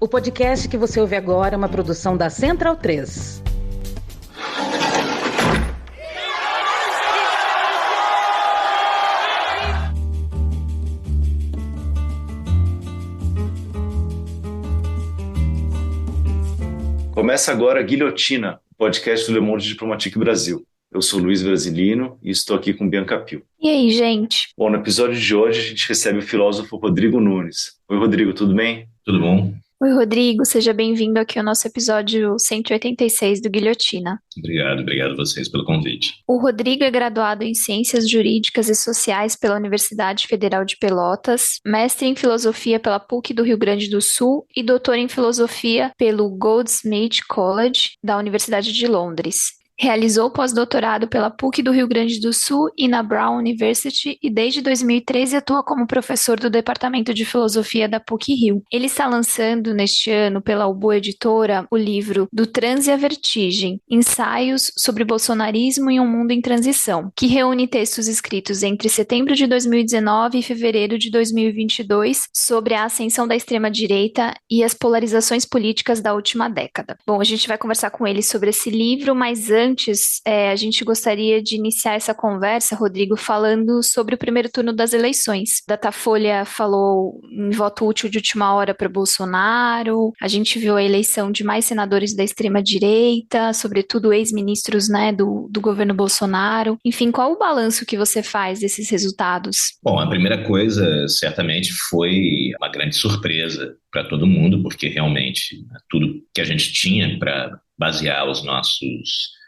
O podcast que você ouve agora é uma produção da Central 3. Começa agora Guilhotina, o podcast do Le Monde Diplomatique Brasil. Eu sou Luiz Brasilino e estou aqui com Bianca Pio. E aí, gente? Bom, no episódio de hoje a gente recebe o filósofo Rodrigo Nunes. Oi, Rodrigo, tudo bem? Tudo bom? Oi, Rodrigo, seja bem-vindo aqui ao nosso episódio 186 do Guilhotina. Obrigado a vocês pelo convite. O Rodrigo é graduado em Ciências Jurídicas e Sociais pela Universidade Federal de Pelotas, mestre em Filosofia pela PUC do Rio Grande do Sul e doutor em Filosofia pelo Goldsmith College da Universidade de Londres. Realizou pós-doutorado pela PUC do Rio Grande do Sul e na Brown University e desde 2013 atua como professor do Departamento de Filosofia da PUC-Rio. Ele está lançando neste ano pela Ubu Editora o livro Do Transe à Vertigem, Ensaios sobre Bolsonarismo em um Mundo em Transição, que reúne textos escritos entre setembro de 2019 e fevereiro de 2022 sobre a ascensão da extrema-direita e as polarizações políticas da última década. Bom, a gente vai conversar com ele sobre esse livro, mas antes, a gente gostaria de iniciar essa conversa, Rodrigo, falando sobre o primeiro turno das eleições. Datafolha falou em voto útil de última hora para Bolsonaro, a gente viu a eleição de mais senadores da extrema-direita, sobretudo ex-ministros, né, do governo Bolsonaro. Enfim, qual o balanço que você faz desses resultados? Bom, a primeira coisa, certamente, foi uma grande surpresa para todo mundo, porque realmente tudo que a gente tinha para basear os nossos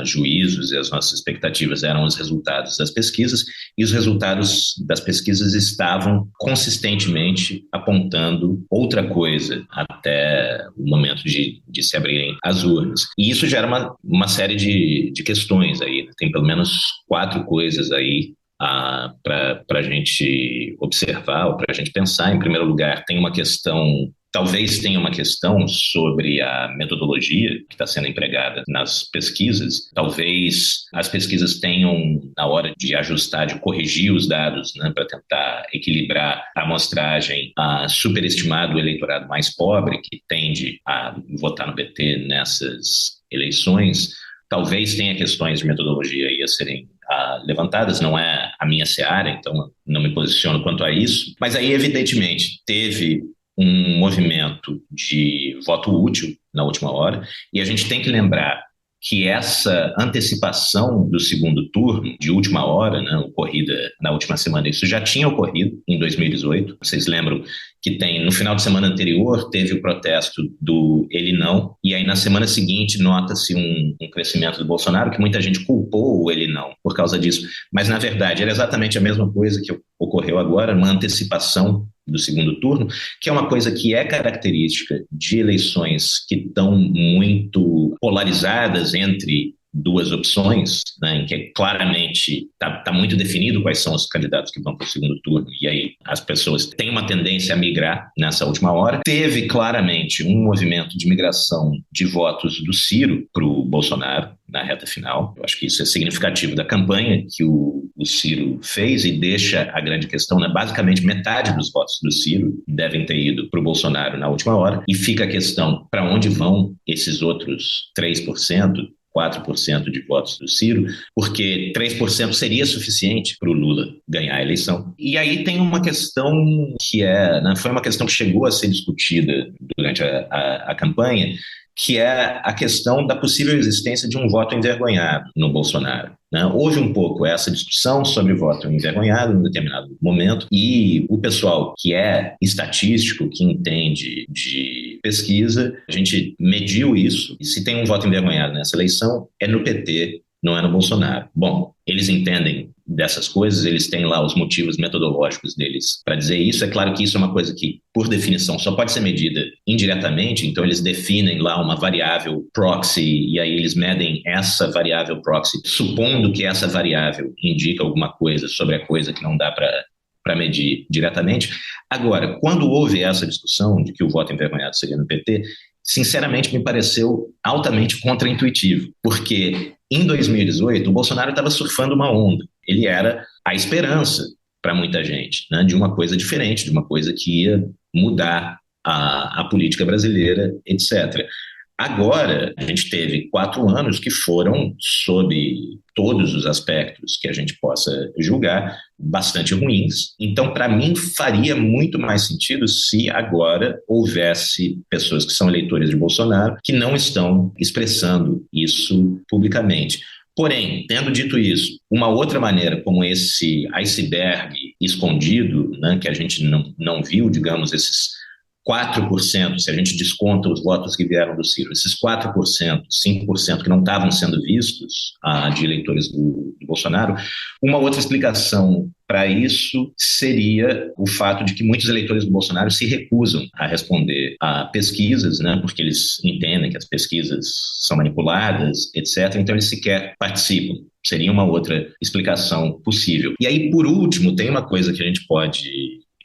juízos e as nossas expectativas eram os resultados das pesquisas, e os resultados das pesquisas estavam consistentemente apontando outra coisa até o momento de se abrirem as urnas. E isso gera uma série de questões aí, tem pelo menos 4 coisas aí para a gente observar ou para a gente pensar. Em primeiro lugar, talvez tenha uma questão sobre a metodologia que está sendo empregada nas pesquisas. Talvez as pesquisas tenham, na hora de ajustar, de corrigir os dados, né, para tentar equilibrar a amostragem, superestimado o eleitorado mais pobre, que tende a votar no PT nessas eleições. Talvez tenha questões de metodologia aí a serem levantadas, não é a minha seara, então não me posiciono quanto a isso. Mas aí, evidentemente, teve um movimento de voto útil na última hora, e a gente tem que lembrar que essa antecipação do segundo turno, de última hora, né, ocorrida na última semana, isso já tinha ocorrido em 2018. Vocês lembram que no final de semana anterior, teve o protesto do Ele Não, e aí na semana seguinte nota-se um crescimento do Bolsonaro, que muita gente culpou o Ele Não por causa disso. Mas, na verdade, era exatamente a mesma coisa que ocorreu agora, uma antecipação do segundo turno, que é uma coisa que é característica de eleições que estão muito polarizadas entre duas opções, né, em que claramente está muito definido quais são os candidatos que vão para o segundo turno, e aí as pessoas têm uma tendência a migrar nessa última hora. Teve claramente um movimento de migração de votos do Ciro para o Bolsonaro na reta final. Eu acho que isso é significativo da campanha que o Ciro fez e deixa a grande questão, né? Basicamente metade dos votos do Ciro devem ter ido para o Bolsonaro na última hora, e fica a questão para onde vão esses outros 3%, 4% de votos do Ciro, porque 3% seria suficiente para o Lula ganhar a eleição. E aí tem uma questão que foi uma questão que chegou a ser discutida durante a campanha, que é a questão da possível existência de um voto envergonhado no Bolsonaro, né? Houve um pouco essa discussão sobre voto envergonhado em determinado momento, e o pessoal que é estatístico, que entende de pesquisa, a gente mediu isso, e se tem um voto envergonhado nessa eleição, é no PT, não é no Bolsonaro. Bom, eles entendem dessas coisas, eles têm lá os motivos metodológicos deles para dizer isso. É claro que isso é uma coisa que, por definição, só pode ser medida indiretamente, então eles definem lá uma variável proxy, e aí eles medem essa variável proxy, supondo que essa variável indica alguma coisa sobre a coisa que não dá para medir diretamente. Agora, quando houve essa discussão de que o voto envergonhado seria no PT, sinceramente me pareceu altamente contraintuitivo, porque em 2018 o Bolsonaro estava surfando uma onda. Ele era a esperança para muita gente, né, de uma coisa diferente, de uma coisa que ia mudar a política brasileira, etc. Agora, a gente teve 4 anos que foram, sob todos os aspectos que a gente possa julgar, bastante ruins. Então, para mim, faria muito mais sentido se agora houvesse pessoas que são eleitores de Bolsonaro que não estão expressando isso publicamente. Porém, tendo dito isso, uma outra maneira como esse iceberg escondido, né, que a gente não viu, digamos, esses 4%, se a gente desconta os votos que vieram do Ciro, esses 4%, 5% que não estavam sendo vistos de eleitores do Bolsonaro, uma outra explicação para isso seria o fato de que muitos eleitores do Bolsonaro se recusam a responder a pesquisas, né, porque eles entendem que as pesquisas são manipuladas, etc., então eles sequer participam. Seria uma outra explicação possível. E aí, por último, tem uma coisa que a gente pode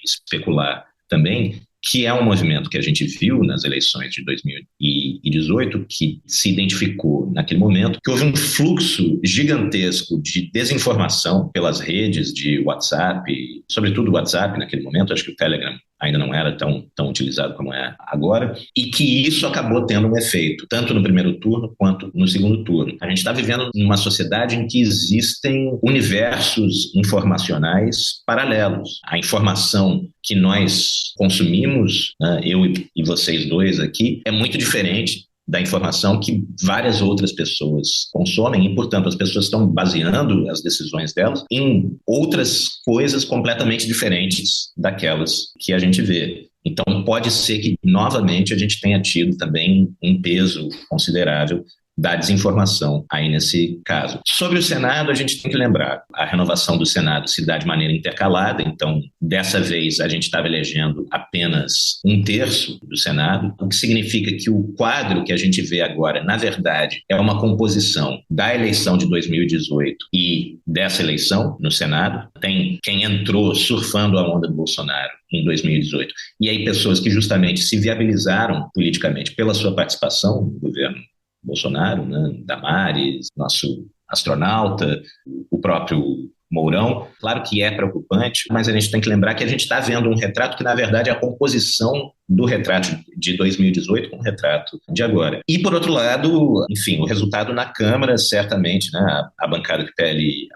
especular também, que é um movimento que a gente viu nas eleições de 2018, que se identificou naquele momento, que houve um fluxo gigantesco de desinformação pelas redes de WhatsApp, sobretudo o WhatsApp naquele momento, acho que o Telegram ainda não era tão utilizado como é agora, e que isso acabou tendo um efeito, tanto no primeiro turno quanto no segundo turno. A gente está vivendo numa sociedade em que existem universos informacionais paralelos. A informação que nós consumimos, né, eu e vocês dois aqui, é muito diferente da informação que várias outras pessoas consomem e, portanto, as pessoas estão baseando as decisões delas em outras coisas completamente diferentes daquelas que a gente vê. Então, pode ser que, novamente, a gente tenha tido também um peso considerável da desinformação aí nesse caso. Sobre o Senado, a gente tem que lembrar, a renovação do Senado se dá de maneira intercalada, então, dessa vez, a gente estava elegendo apenas 1/3 do Senado, o que significa que o quadro que a gente vê agora, na verdade, é uma composição da eleição de 2018 e dessa eleição no Senado. Tem quem entrou surfando a onda do Bolsonaro em 2018, e aí pessoas que justamente se viabilizaram politicamente pela sua participação no governo Bolsonaro, né, Damares, nosso astronauta, o próprio Mourão. Claro que é preocupante, mas a gente tem que lembrar que a gente está vendo um retrato que, na verdade, é a composição do retrato de 2018 com o retrato de agora. E, por outro lado, enfim, o resultado na Câmara, certamente, né, a bancada que o PL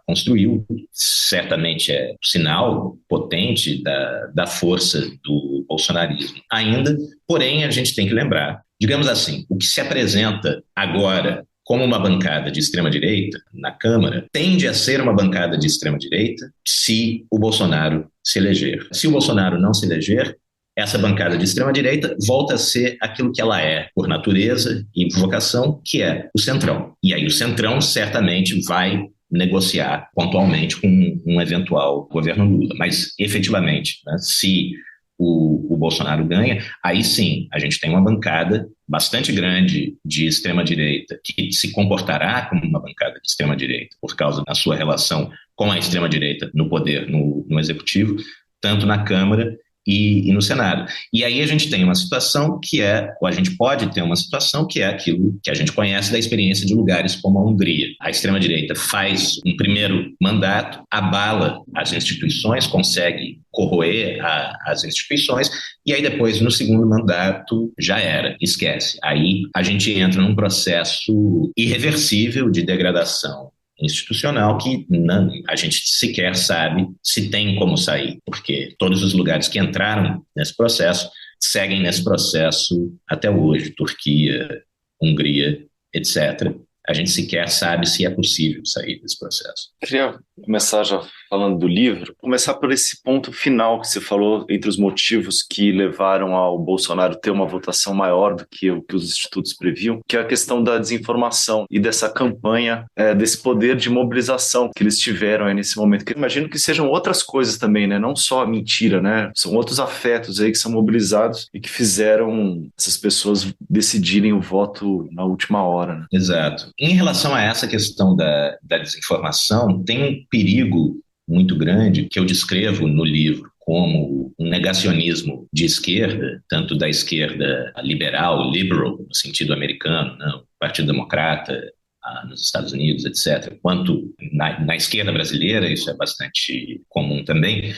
construiu, certamente é um sinal potente da força do bolsonarismo ainda, porém, a gente tem que lembrar, digamos assim, o que se apresenta agora como uma bancada de extrema-direita na Câmara, tende a ser uma bancada de extrema-direita se o Bolsonaro se eleger. Se o Bolsonaro não se eleger, essa bancada de extrema-direita volta a ser aquilo que ela é, por natureza e vocação, que é o Centrão. E aí o Centrão certamente vai negociar pontualmente com um eventual governo Lula. Mas, efetivamente, né, se o Bolsonaro ganha, aí sim, a gente tem uma bancada bastante grande de extrema-direita que se comportará como uma bancada de extrema-direita por causa da sua relação com a extrema-direita no poder, no executivo, tanto na Câmara e no Senado. E aí a gente tem uma situação que é, ou a gente pode ter uma situação que é aquilo que a gente conhece da experiência de lugares como a Hungria. A extrema-direita faz um primeiro mandato, abala as instituições, consegue corroer as instituições, e aí depois, no segundo mandato, já era, esquece. Aí a gente entra num processo irreversível de degradação institucional que a gente sequer sabe se tem como sair, porque todos os lugares que entraram nesse processo seguem nesse processo até hoje, Turquia, Hungria, etc. A gente sequer sabe se é possível sair desse processo. Queria começar já falando do livro, começar por esse ponto final que você falou entre os motivos que levaram ao Bolsonaro ter uma votação maior do que o que os institutos previam, que é a questão da desinformação e dessa campanha, desse poder de mobilização que eles tiveram aí nesse momento. Que eu imagino que sejam outras coisas também, né? Não só a mentira, né? São outros afetos aí que são mobilizados e que fizeram essas pessoas decidirem o voto na última hora, né? Exato. Em relação a essa questão da desinformação, tem um perigo muito grande que eu descrevo no livro como um negacionismo de esquerda, tanto da esquerda liberal, no sentido americano, né, o Partido Democrata nos Estados Unidos, etc., quanto na esquerda brasileira, isso é bastante comum também,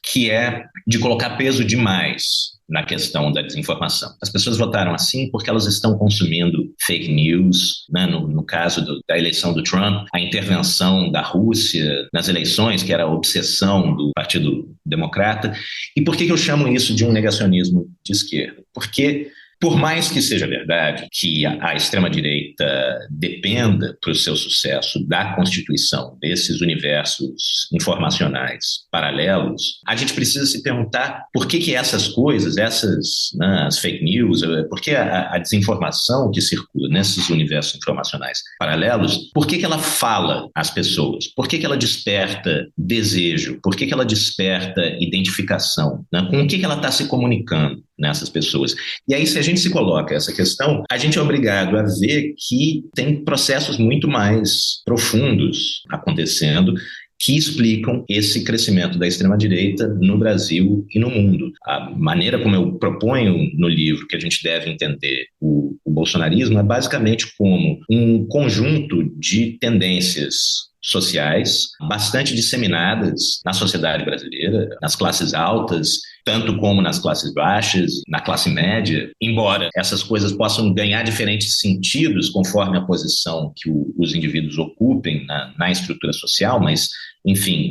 que é de colocar peso demais na questão da desinformação. As pessoas votaram assim porque elas estão consumindo fake news, né? No caso da eleição do Trump, a intervenção da Rússia nas eleições, que era a obsessão do Partido Democrata. E por que eu chamo isso de um negacionismo de esquerda? Porque, por mais que seja verdade que a extrema-direita dependa para o seu sucesso da constituição desses universos informacionais paralelos, a gente precisa se perguntar por que essas coisas, né, as fake news, por que a desinformação que circula nesses universos informacionais paralelos, por que ela fala às pessoas? Por que ela desperta desejo? Por que ela desperta identificação? Né? Com o que ela está se comunicando nessas pessoas? E aí, se a gente se coloca essa questão, a gente é obrigado a ver que tem processos muito mais profundos acontecendo que explicam esse crescimento da extrema-direita no Brasil e no mundo. A maneira como eu proponho no livro que a gente deve entender o bolsonarismo é basicamente como um conjunto de tendências sociais bastante disseminadas na sociedade brasileira, nas classes altas, tanto como nas classes baixas, na classe média, embora essas coisas possam ganhar diferentes sentidos conforme a posição que os indivíduos ocupem na estrutura social, mas, enfim,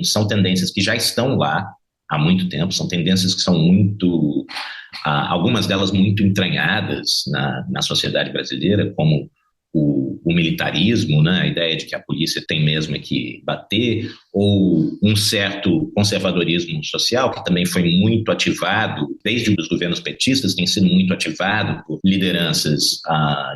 são tendências que já estão lá há muito tempo, são tendências que são algumas delas muito entranhadas na sociedade brasileira, como o militarismo, né? A ideia de que a polícia tem mesmo que bater, ou um certo conservadorismo social, que também foi muito ativado, desde os governos petistas, tem sido muito ativado por lideranças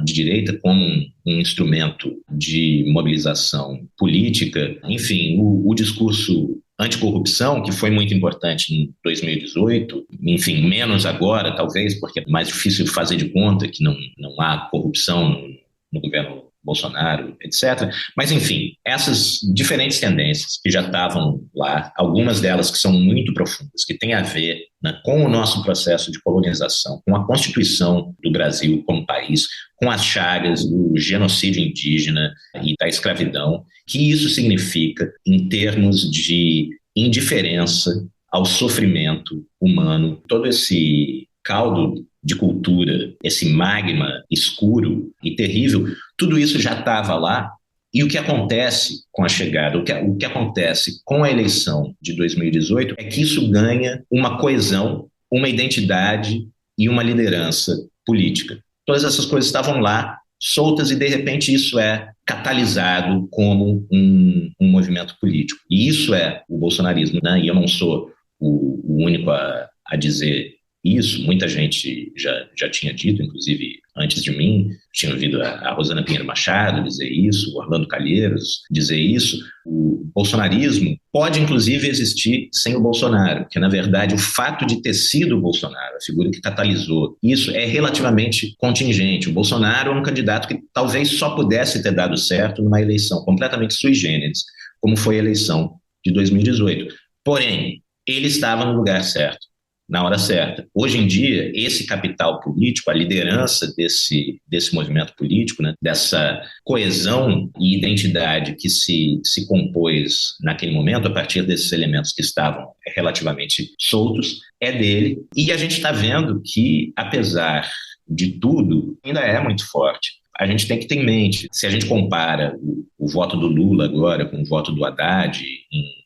de direita como um instrumento de mobilização política. Enfim, o discurso anticorrupção, que foi muito importante em 2018, enfim, menos agora, talvez, porque é mais difícil fazer de conta que não há corrupção no governo Bolsonaro, etc. Mas, enfim, essas diferentes tendências que já estavam lá, algumas delas que são muito profundas, que têm a ver, né, com o nosso processo de colonização, com a constituição do Brasil como país, com as chagas do genocídio indígena e da escravidão, que isso significa em termos de indiferença ao sofrimento humano, todo esse caldo de cultura, esse magma escuro e terrível, tudo isso já estava lá. E o que acontece com a chegada, o que acontece com a eleição de 2018 é que isso ganha uma coesão, uma identidade e uma liderança política. Todas essas coisas estavam lá, soltas, e de repente isso é catalisado como um movimento político. E isso é o bolsonarismo, né? E eu não sou o único a dizer isso, muita gente já tinha dito, inclusive antes de mim, tinha ouvido a Rosana Pinheiro Machado dizer isso, o Orlando Calheiros dizer isso. O bolsonarismo pode, inclusive, existir sem o Bolsonaro, porque, na verdade, o fato de ter sido o Bolsonaro, a figura que catalisou isso, é relativamente contingente. O Bolsonaro é um candidato que talvez só pudesse ter dado certo numa eleição completamente sui generis, como foi a eleição de 2018. Porém, ele estava no lugar certo, na hora certa. Hoje em dia, esse capital político, a liderança desse movimento político, né, dessa coesão e identidade que se compôs naquele momento, a partir desses elementos que estavam relativamente soltos, é dele. E a gente está vendo que, apesar de tudo, ainda é muito forte. A gente tem que ter em mente, se a gente compara o voto do Lula agora com o voto do Haddad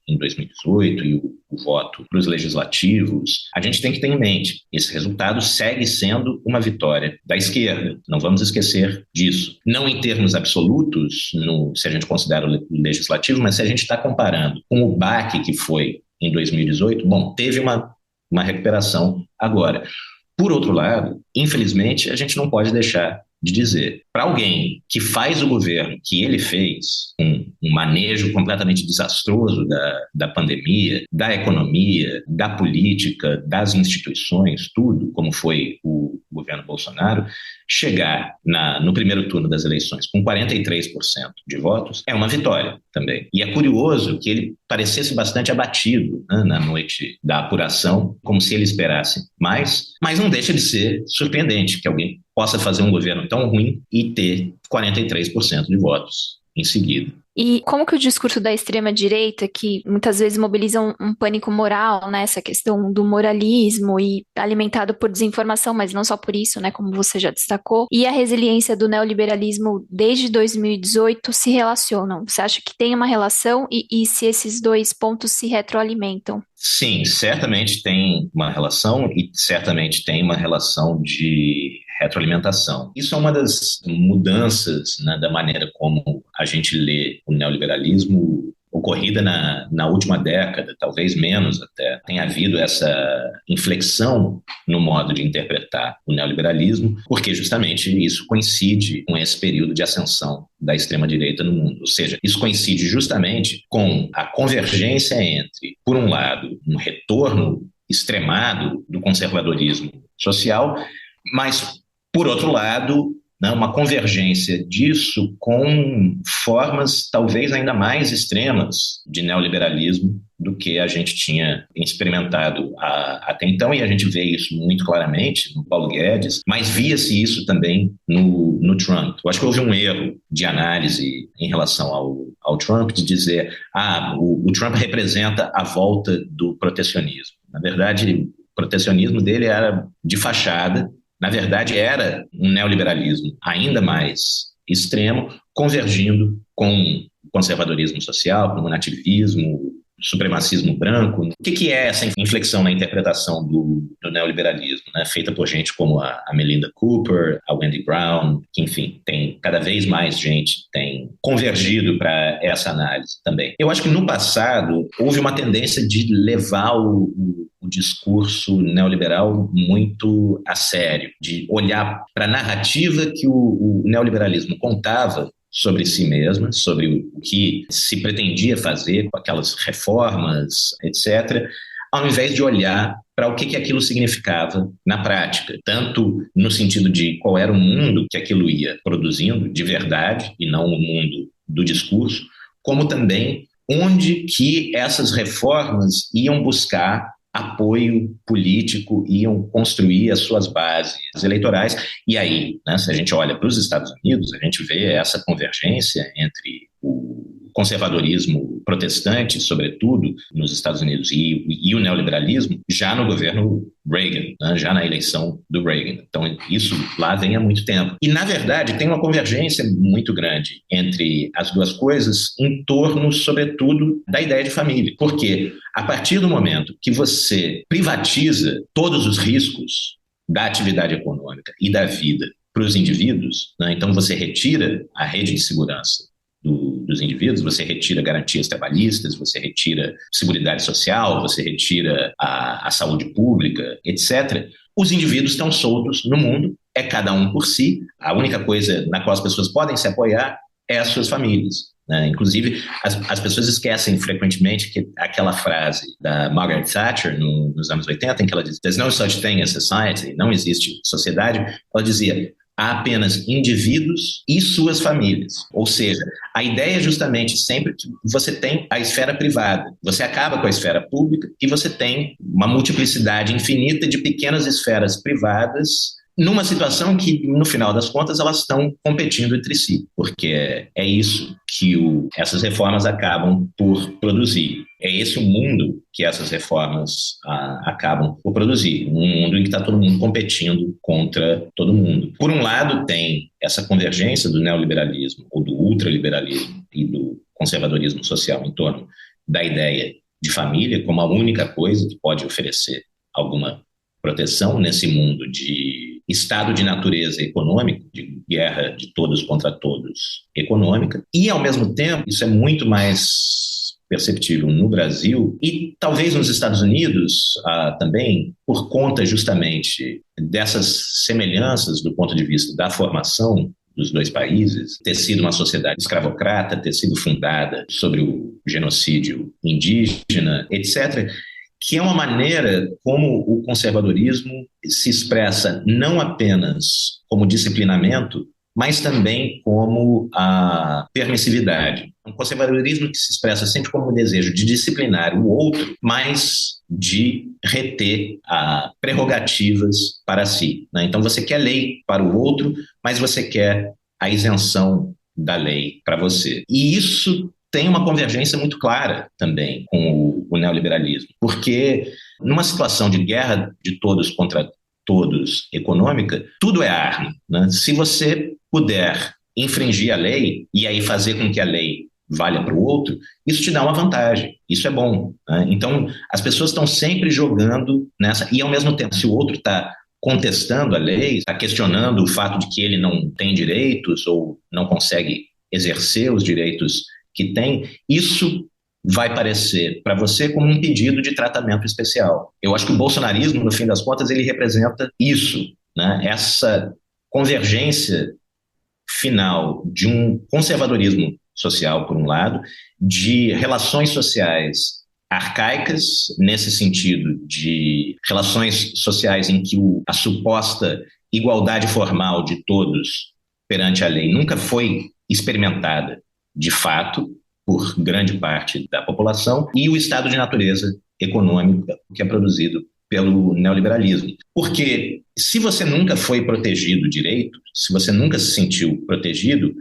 em 2018 e o voto para os legislativos, a gente tem que ter em mente, esse resultado segue sendo uma vitória da esquerda. Não vamos esquecer disso. Não em termos absolutos, se a gente considera o legislativo, mas se a gente está comparando com o baque que foi em 2018, bom, teve uma recuperação agora. Por outro lado, infelizmente, a gente não pode deixar de dizer, para alguém que faz o governo que ele fez, um manejo completamente desastroso da pandemia, da economia, da política, das instituições, tudo, como foi o governo Bolsonaro, chegar no primeiro turno das eleições com 43% de votos é uma vitória também. E é curioso que ele parecesse bastante abatido, né, na noite da apuração, como se ele esperasse mais, mas não deixa de ser surpreendente que alguém possa fazer um governo tão ruim e ter 43% de votos em seguida. E como que o discurso da extrema-direita, que muitas vezes mobiliza um pânico moral, né, essa questão do moralismo e alimentado por desinformação, mas não só por isso, né, como você já destacou, e a resiliência do neoliberalismo desde 2018 se relacionam? Você acha que tem uma relação e se esses dois pontos se retroalimentam? Sim, certamente tem uma relação e certamente tem uma relação de retroalimentação. Isso é uma das mudanças, né, da maneira como a gente lê o neoliberalismo ocorrida na última década, talvez menos até. Tem havido essa inflexão no modo de interpretar o neoliberalismo, porque justamente isso coincide com esse período de ascensão da extrema-direita no mundo. Ou seja, isso coincide justamente com a convergência entre, por um lado, um retorno extremado do conservadorismo social, mas, por outro lado, né, uma convergência disso com formas talvez ainda mais extremas de neoliberalismo do que a gente tinha experimentado até então, e a gente vê isso muito claramente no Paulo Guedes, mas via-se isso também no Trump. Eu acho que houve um erro de análise em relação ao Trump, de dizer o Trump representa a volta do protecionismo. Na verdade, o protecionismo dele era de fachada. Na verdade, era um neoliberalismo ainda mais extremo, convergindo com o conservadorismo social, com o nativismo, o supremacismo branco. O que é essa inflexão na interpretação do neoliberalismo, né? Feita por gente como a Melinda Cooper, a Wendy Brown, que, enfim, tem cada vez mais gente tem convergido para essa análise também. Eu acho que no passado houve uma tendência de levar o discurso neoliberal muito a sério, de olhar para a narrativa que o neoliberalismo contava sobre si mesma, sobre o que se pretendia fazer com aquelas reformas, etc., ao invés de olhar para o que aquilo significava na prática, tanto no sentido de qual era o mundo que aquilo ia produzindo de verdade e não o mundo do discurso, como também onde que essas reformas iam buscar apoio político, iam construir as suas bases eleitorais. E aí, né, se a gente olha para os Estados Unidos, a gente vê essa convergência entre o conservadorismo protestante, sobretudo nos Estados Unidos, e o neoliberalismo já no governo Reagan, né, já na eleição do Reagan. Então, isso lá vem há muito tempo. E, na verdade, tem uma convergência muito grande entre as duas coisas em torno, sobretudo, da ideia de família. Porque, a partir do momento que você privatiza todos os riscos da atividade econômica e da vida para os indivíduos, né, então você retira a rede de segurança dos indivíduos, você retira garantias trabalhistas, você retira seguridade social, você retira a saúde pública, etc. Os indivíduos estão soltos no mundo, é cada um por si. A única coisa na qual as pessoas podem se apoiar é as suas famílias, né? Inclusive, as pessoas esquecem frequentemente que aquela frase da Margaret Thatcher nos anos 80, em que ela diz "There's no such thing as society", não existe sociedade, ela dizia há apenas indivíduos e suas famílias. Ou seja, a ideia é justamente sempre que você tem a esfera privada, você acaba com a esfera pública e você tem uma multiplicidade infinita de pequenas esferas privadas numa situação que, no final das contas, elas estão competindo entre si, porque é isso que essas reformas acabam por produzir. É esse o mundo que essas reformas acabam por produzir, um mundo em que está todo mundo competindo contra todo mundo. Por um lado, tem essa convergência do neoliberalismo, ou do ultraliberalismo e do conservadorismo social em torno da ideia de família como a única coisa que pode oferecer alguma proteção nesse mundo de estado de natureza econômico, de guerra de todos contra todos econômica, e, ao mesmo tempo, isso é muito mais perceptível no Brasil e talvez nos Estados Unidos também, por conta justamente dessas semelhanças do ponto de vista da formação dos dois países, ter sido uma sociedade escravocrata, ter sido fundada sobre o genocídio indígena, etc., que é uma maneira como o conservadorismo se expressa não apenas como disciplinamento, mas também como a permissividade. Um conservadorismo que se expressa sempre como o desejo de disciplinar o outro, mas de reter prerrogativas para si, né? Então você quer lei para o outro, mas você quer a isenção da lei para você. E isso tem uma convergência muito clara também com o neoliberalismo, porque numa situação de guerra de todos contra todos econômica, tudo é arma, né? Se você puder infringir a lei e aí fazer com que a lei valha para o outro, isso te dá uma vantagem, isso é bom, né? Então, as pessoas estão sempre jogando nessa, e ao mesmo tempo, se o outro está contestando a lei, está questionando o fato de que ele não tem direitos ou não consegue exercer os direitos que tem, isso vai parecer para você como um pedido de tratamento especial. Eu acho que o bolsonarismo, no fim das contas, ele representa isso, né? Essa convergência final de um conservadorismo social, por um lado, de relações sociais arcaicas, nesse sentido de relações sociais em que a suposta igualdade formal de todos perante a lei nunca foi experimentada de fato por grande parte da população, e o estado de natureza econômica que é produzido pelo neoliberalismo. Porque se você nunca foi protegido direito, se você nunca se sentiu protegido,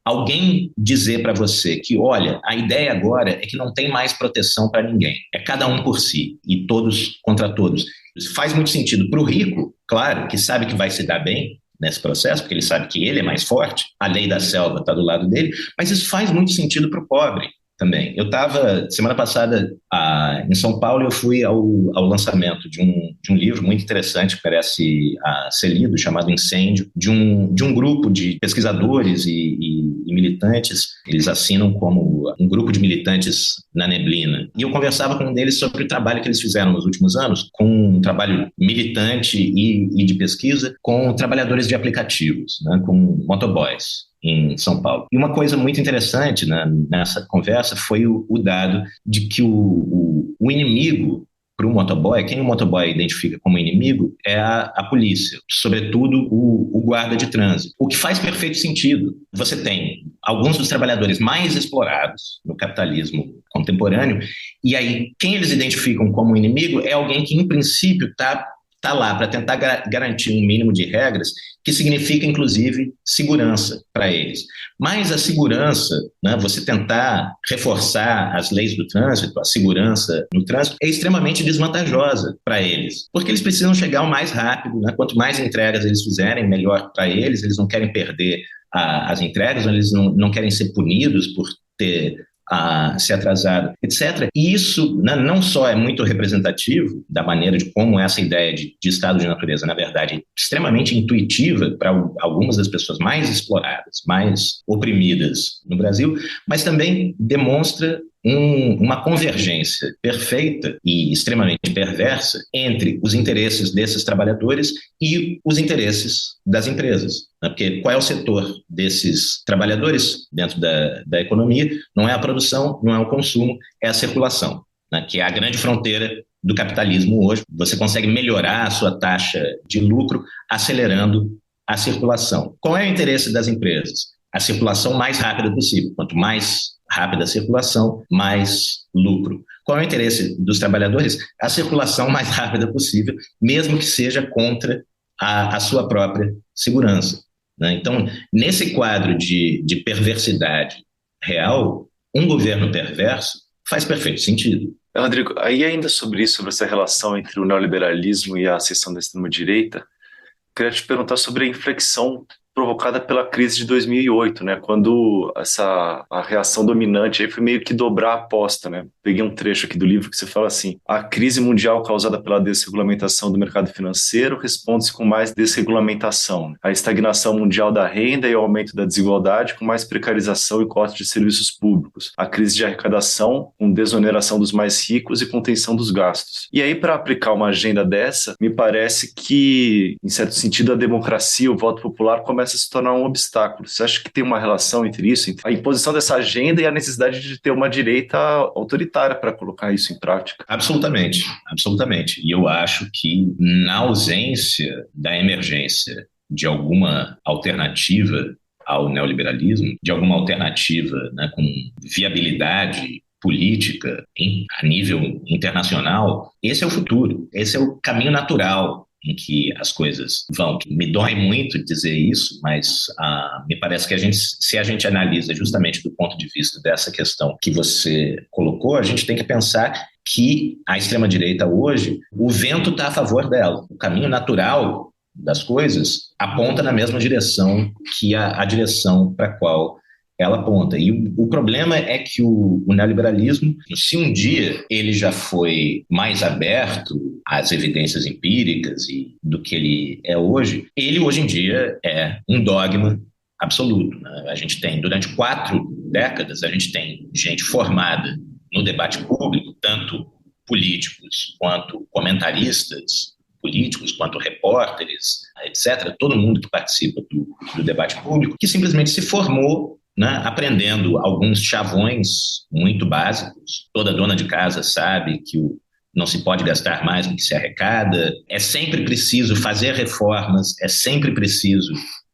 alguém dizer para você que, olha, a ideia agora é que não tem mais proteção para ninguém, é cada um por si e todos contra todos. Isso faz muito sentido para o rico, claro, que sabe que vai se dar bem nesse processo, porque ele sabe que ele é mais forte, a lei da selva está do lado dele, mas isso faz muito sentido para o pobre também. Eu estava, semana passada, em São Paulo, eu fui ao lançamento de um livro muito interessante que merece ser lido, chamado Incêndio, de um grupo de pesquisadores e militantes. Eles assinam como um grupo de militantes na neblina. E eu conversava com um deles sobre o trabalho que eles fizeram nos últimos anos, com um trabalho militante e de pesquisa, com trabalhadores de aplicativos, né, com motoboys em São Paulo. E uma coisa muito interessante, né, nessa conversa foi o dado de que o inimigo para o motoboy, quem o motoboy identifica como inimigo é a polícia, sobretudo o guarda de trânsito. O que faz perfeito sentido. Você tem alguns dos trabalhadores mais explorados no capitalismo contemporâneo, e aí quem eles identificam como inimigo é alguém que, em princípio, está lá para tentar garantir um mínimo de regras, que significa, inclusive, segurança para eles. Mas a segurança, né, você tentar reforçar as leis do trânsito, a segurança no trânsito, é extremamente desvantajosa para eles, porque eles precisam chegar o mais rápido, né? Quanto mais entregas eles fizerem, melhor para eles. Eles não querem perder as entregas, eles não querem ser punidos por ter se atrasado, etc. E isso, né, não só é muito representativo da maneira de como essa ideia de estado de natureza, na verdade, é extremamente intuitiva para algumas das pessoas mais exploradas, mais oprimidas no Brasil, mas também demonstra uma convergência perfeita e extremamente perversa entre os interesses desses trabalhadores e os interesses das empresas. Né? Porque qual é o setor desses trabalhadores dentro da economia? Não é a produção, não é o consumo, é a circulação, né? Que é a grande fronteira do capitalismo hoje. Você consegue melhorar a sua taxa de lucro acelerando a circulação. Qual é o interesse das empresas? A circulação mais rápida possível. Quanto mais rápida a circulação, mais lucro. Qual é o interesse dos trabalhadores? A circulação mais rápida possível, mesmo que seja contra a sua própria segurança, né? Então, nesse quadro de perversidade real, um governo perverso faz perfeito sentido. Rodrigo, aí ainda sobre isso, sobre essa relação entre o neoliberalismo e a ascensão da extrema-direita, queria te perguntar sobre a inflexão provocada pela crise de 2008, né? Quando a reação dominante aí foi meio que dobrar a aposta, né? Peguei um trecho aqui do livro que você fala assim: a crise mundial causada pela desregulamentação do mercado financeiro responde-se com mais desregulamentação, a estagnação mundial da renda e o aumento da desigualdade com mais precarização e corte de serviços públicos, a crise de arrecadação com desoneração dos mais ricos e contenção dos gastos. E aí, para aplicar uma agenda dessa, me parece que, em certo sentido, a democracia, o voto popular começa a se tornar um obstáculo. Você acha que tem uma relação entre isso, entre a imposição dessa agenda e a necessidade de ter uma direita autoritária para colocar isso em prática? Absolutamente, absolutamente. E eu acho que, na ausência da emergência de alguma alternativa ao neoliberalismo, de alguma alternativa, né, com viabilidade política a nível internacional, esse é o futuro, esse é o caminho natural em que as coisas vão. Me dói muito dizer isso, mas me parece que se a gente analisa justamente do ponto de vista dessa questão que você colocou, a gente tem que pensar que a extrema-direita hoje, o vento está a favor dela. O caminho natural das coisas aponta na mesma direção que a direção para a qual ela aponta. E o problema é que o neoliberalismo, se um dia ele já foi mais aberto às evidências empíricas e do que ele é hoje, ele hoje em dia é um dogma absoluto, né? A gente tem, durante 4 décadas, a gente tem gente formada no debate público, tanto políticos quanto comentaristas políticos, quanto repórteres, etc., todo mundo que participa do debate público, que simplesmente se formou, né, aprendendo alguns chavões muito básicos. Toda dona de casa sabe que não se pode gastar mais do que se arrecada, é sempre preciso fazer reformas, é sempre preciso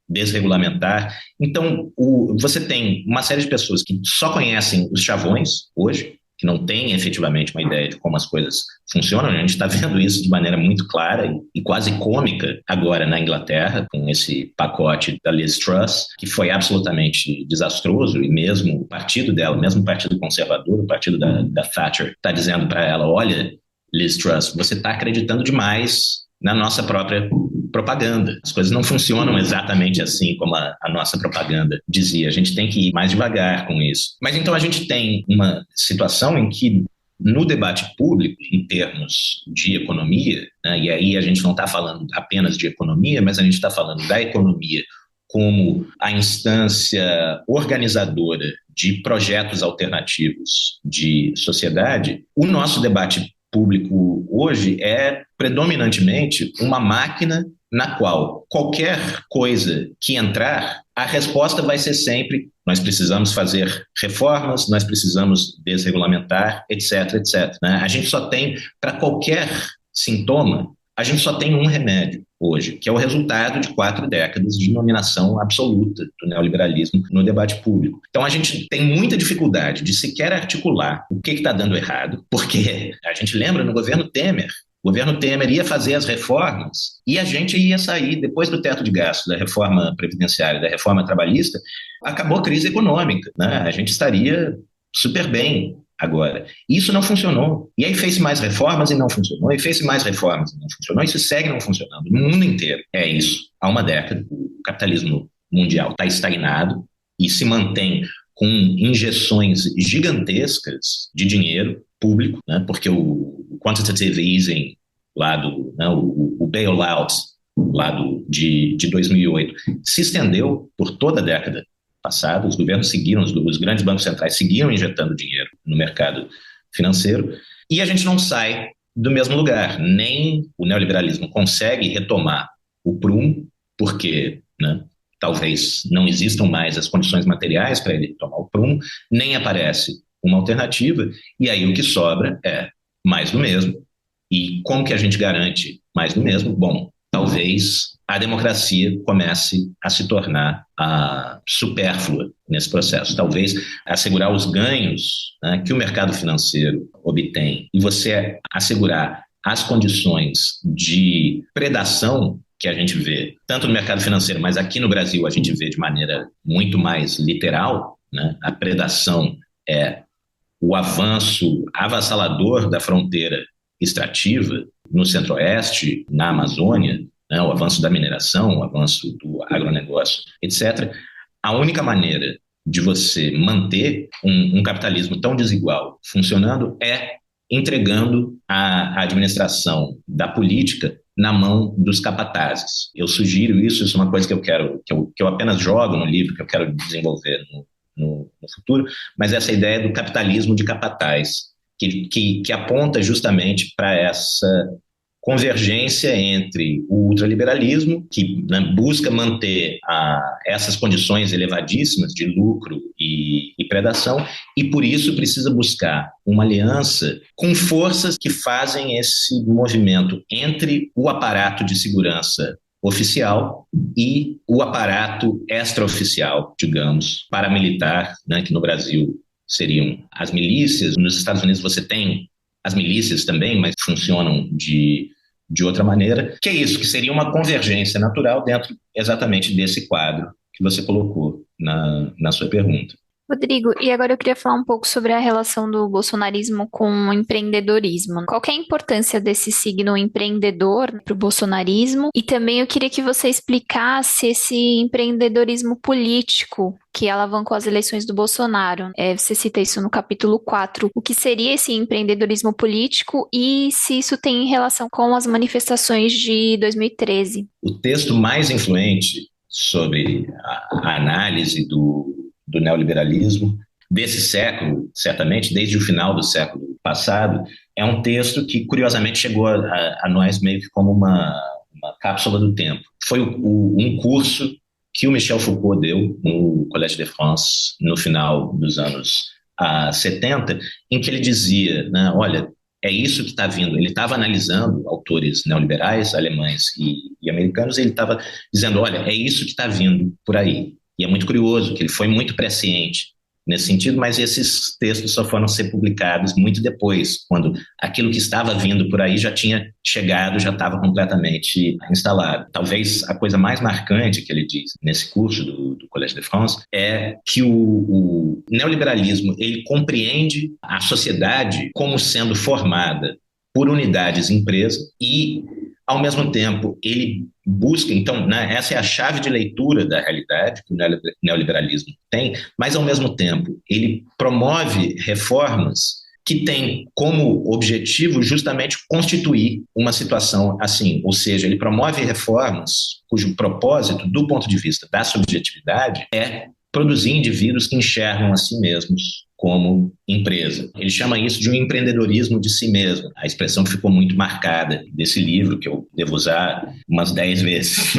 desregulamentar. Então, você tem uma série de pessoas que só conhecem os chavões hoje, que não têm efetivamente uma ideia de como as coisas funcionam. A gente está vendo isso de maneira muito clara e quase cômica agora na Inglaterra, com esse pacote da Liz Truss, que foi absolutamente desastroso, e mesmo o partido dela, mesmo o Partido Conservador, o partido da Thatcher, está dizendo para ela: olha, Liz Truss, você está acreditando demais na nossa própria propaganda. As coisas não funcionam exatamente assim como a nossa propaganda dizia. A gente tem que ir mais devagar com isso. Mas então a gente tem uma situação em que, no debate público, em termos de economia, né, e aí a gente não está falando apenas de economia, mas a gente está falando da economia como a instância organizadora de projetos alternativos de sociedade, o nosso debate público hoje é predominantemente uma máquina na qual qualquer coisa que entrar, a resposta vai ser sempre: nós precisamos fazer reformas, nós precisamos desregulamentar, etc, etc. A gente só tem, para qualquer sintoma, a gente só tem um remédio hoje, que é o resultado de 4 décadas de dominação absoluta do neoliberalismo no debate público. Então a gente tem muita dificuldade de sequer articular o que está dando errado, porque a gente lembra no governo Temer, o governo Temer ia fazer as reformas e a gente ia sair, depois do teto de gastos, da reforma previdenciária, da reforma trabalhista, acabou a crise econômica, né? A gente estaria super bem agora. Isso não funcionou. E aí fez mais reformas e não funcionou, e fez mais reformas e não funcionou, e isso segue não funcionando. No mundo inteiro é isso. Há uma década, o capitalismo mundial está estagnado e se mantém com injeções gigantescas de dinheiro público, né, porque o quantitative easing lá o bailout lá de 2008 se estendeu por toda a década passada. Os governos seguiram, os grandes bancos centrais seguiram injetando dinheiro no mercado financeiro, e a gente não sai do mesmo lugar. Nem o neoliberalismo consegue retomar o prumo, porque, né, talvez não existam mais as condições materiais para ele tomar o prumo, nem aparece uma alternativa, e aí o que sobra é mais do mesmo. E como que a gente garante mais do mesmo? Bom, talvez a democracia comece a se tornar supérflua nesse processo. Talvez assegurar os ganhos, né, que o mercado financeiro obtém, e você assegurar as condições de predação que a gente vê, tanto no mercado financeiro, mas aqui no Brasil a gente vê de maneira muito mais literal, né? A predação é o avanço avassalador da fronteira extrativa no Centro-Oeste, na Amazônia, né? O avanço da mineração, o avanço do agronegócio, etc. A única maneira de você manter um capitalismo tão desigual funcionando é entregando a administração da política na mão dos capatazes. Eu sugiro isso é uma coisa que eu apenas jogo no livro, que eu quero desenvolver no futuro, mas essa ideia do capitalismo de capataz, que aponta justamente para essa convergência entre o ultraliberalismo, que, né, busca manter essas condições elevadíssimas de lucro e predação, e por isso precisa buscar uma aliança com forças que fazem esse movimento entre o aparato de segurança oficial e o aparato extraoficial, digamos, paramilitar, né, que no Brasil seriam as milícias. Nos Estados Unidos você tem as milícias também, mas funcionam de de outra maneira, que é isso, que seria uma convergência natural dentro exatamente desse quadro que você colocou na sua pergunta. Rodrigo, e agora eu queria falar um pouco sobre a relação do bolsonarismo com o empreendedorismo. Qual que é a importância desse signo empreendedor para o bolsonarismo? E também eu queria que você explicasse esse empreendedorismo político que alavancou as eleições do Bolsonaro. Você cita isso no capítulo 4. O que seria esse empreendedorismo político e se isso tem relação com as manifestações de 2013? O texto mais influente sobre a análise do neoliberalismo desse século, certamente, desde o final do século passado, é um texto que, curiosamente, chegou a nós meio que como uma cápsula do tempo. Foi um curso que o Michel Foucault deu no Collège de France, no final dos anos 70, em que ele dizia, né, olha, é isso que está vindo. Ele estava analisando autores neoliberais, alemães e americanos, e ele estava dizendo, olha, é isso que está vindo por aí. E é muito curioso que ele foi muito presciente nesse sentido, mas esses textos só foram ser publicados muito depois, quando aquilo que estava vindo por aí já tinha chegado, já estava completamente instalado. Talvez a coisa mais marcante que ele diz nesse curso do Collège de France é que o neoliberalismo ele compreende a sociedade como sendo formada por unidades empresa e, ao mesmo tempo, ele busca, então, né, essa é a chave de leitura da realidade que o neoliberalismo tem, mas, ao mesmo tempo, ele promove reformas que têm como objetivo justamente constituir uma situação assim, ou seja, ele promove reformas cujo propósito, do ponto de vista da subjetividade, é produzir indivíduos que enxergam a si mesmos como empresa. Ele chama isso de um empreendedorismo de si mesmo. A expressão que ficou muito marcada desse livro, que eu devo usar umas 10 vezes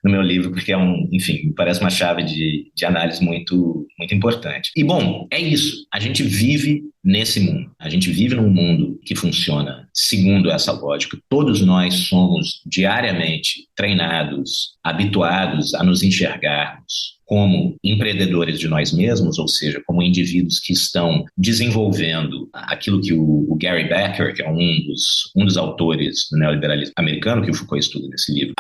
no meu livro, porque é enfim, parece uma chave de análise muito, muito importante. E, bom, é isso. A gente vive nesse mundo. A gente vive num mundo que funciona segundo essa lógica. Todos nós somos diariamente treinados, habituados a nos enxergarmos como empreendedores de nós mesmos, ou seja, como indivíduos que estão desenvolvendo aquilo que o Gary Becker, que é um dos autores do neoliberalismo americano, que o Foucault estuda nesse livro,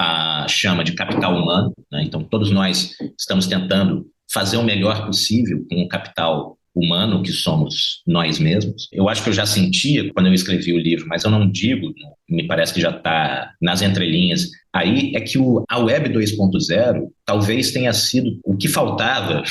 chama de capital humano, né? Então, todos nós estamos tentando fazer o melhor possível com o capital humano que somos nós mesmos. Eu acho que eu já sentia quando eu escrevi o livro, mas eu não digo, me parece que já está nas entrelinhas. Aí é que a Web 2.0 talvez tenha sido o que faltava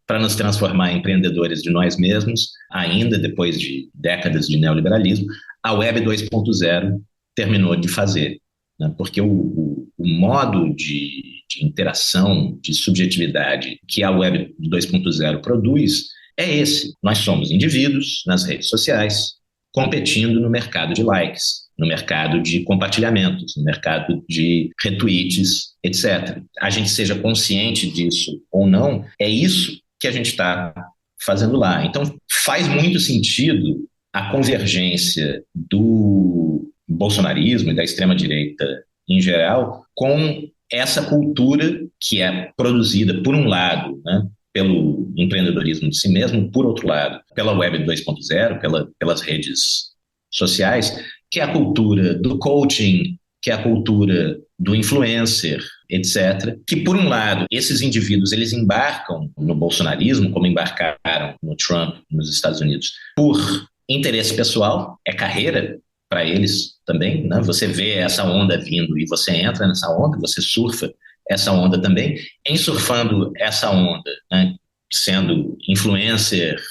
para nos transformar em empreendedores de nós mesmos, ainda depois de décadas de neoliberalismo. A Web 2.0 terminou de fazer, né? Porque o modo de interação, de subjetividade que a Web 2.0 produz é esse. Nós somos indivíduos nas redes sociais, competindo no mercado de likes, no mercado de compartilhamentos, no mercado de retweets, etc. A gente seja consciente disso ou não, é isso que a gente está fazendo lá. Então, faz muito sentido a convergência do bolsonarismo e da extrema-direita em geral com essa cultura que é produzida, por um lado, né, pelo empreendedorismo de si mesmo, por outro lado, pela Web 2.0, pelas redes sociais, que é a cultura do coaching, que é a cultura do influencer, etc. Que, por um lado, esses indivíduos eles embarcam no bolsonarismo, como embarcaram no Trump nos Estados Unidos, por interesse pessoal, é carreira para eles também, né? Você vê essa onda vindo e você entra nessa onda, você surfa essa onda também. Em surfando essa onda, né, sendo influencer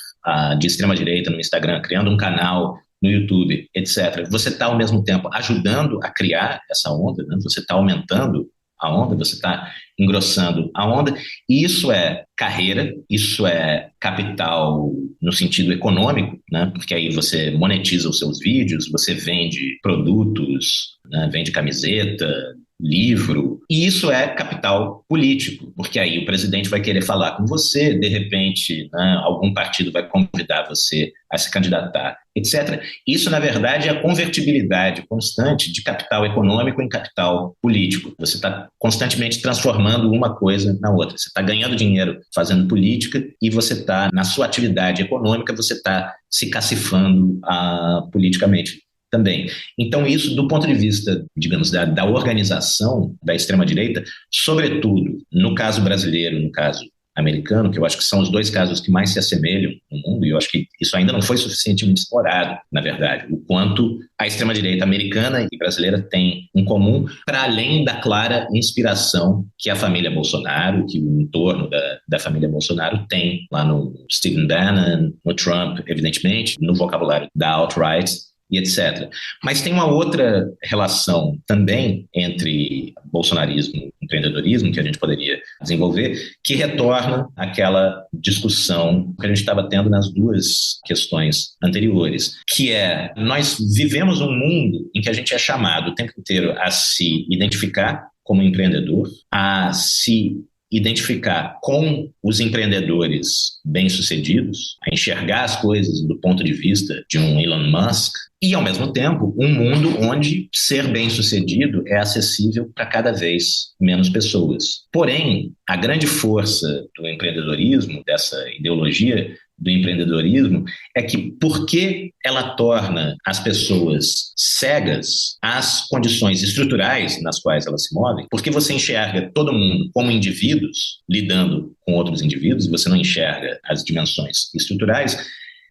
de extrema-direita no Instagram, criando um canal no YouTube, etc., você está, ao mesmo tempo, ajudando a criar essa onda, né? Você está aumentando a onda, você está engrossando a onda, e isso é carreira, isso é capital no sentido econômico, né? Porque aí você monetiza os seus vídeos, você vende produtos, né? Vende camiseta, livro, e isso é capital político, porque aí o presidente vai querer falar com você, de repente, né, algum partido vai convidar você a se candidatar, etc. Isso, na verdade, é a convertibilidade constante de capital econômico em capital político. Você está constantemente transformando uma coisa na outra. Você está ganhando dinheiro fazendo política e você está, na sua atividade econômica, você está se cacifando politicamente também. Então, isso, do ponto de vista, digamos, da organização da extrema-direita, sobretudo no caso brasileiro, no caso americano, que eu acho que são os dois casos que mais se assemelham no mundo, e eu acho que isso ainda não foi suficientemente explorado, na verdade, o quanto a extrema-direita americana e brasileira têm em comum, para além da clara inspiração que a família Bolsonaro, que o entorno da família Bolsonaro tem lá no Stephen Bannon, no Trump, evidentemente, no vocabulário da alt-right, e etc. Mas tem uma outra relação também entre bolsonarismo e empreendedorismo que a gente poderia desenvolver, que retorna àquela discussão que a gente estava tendo nas duas questões anteriores, que é, nós vivemos um mundo em que a gente é chamado o tempo inteiro a se identificar como empreendedor, a se identificar com os empreendedores bem-sucedidos, a enxergar as coisas do ponto de vista de um Elon Musk, e, ao mesmo tempo, um mundo onde ser bem-sucedido é acessível para cada vez menos pessoas. Porém, a grande força do empreendedorismo, dessa ideologia do empreendedorismo, é que porque ela torna as pessoas cegas às condições estruturais nas quais elas se movem, porque você enxerga todo mundo como indivíduos lidando com outros indivíduos, você não enxerga as dimensões estruturais.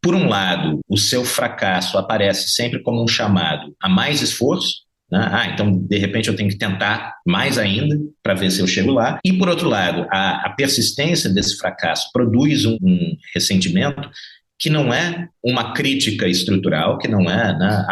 Por um lado, o seu fracasso aparece sempre como um chamado a mais esforço, né? Então, de repente, eu tenho que tentar mais ainda para ver se eu chego lá. E, por outro lado, a persistência desse fracasso produz um ressentimento que não é uma crítica estrutural, que não é, né,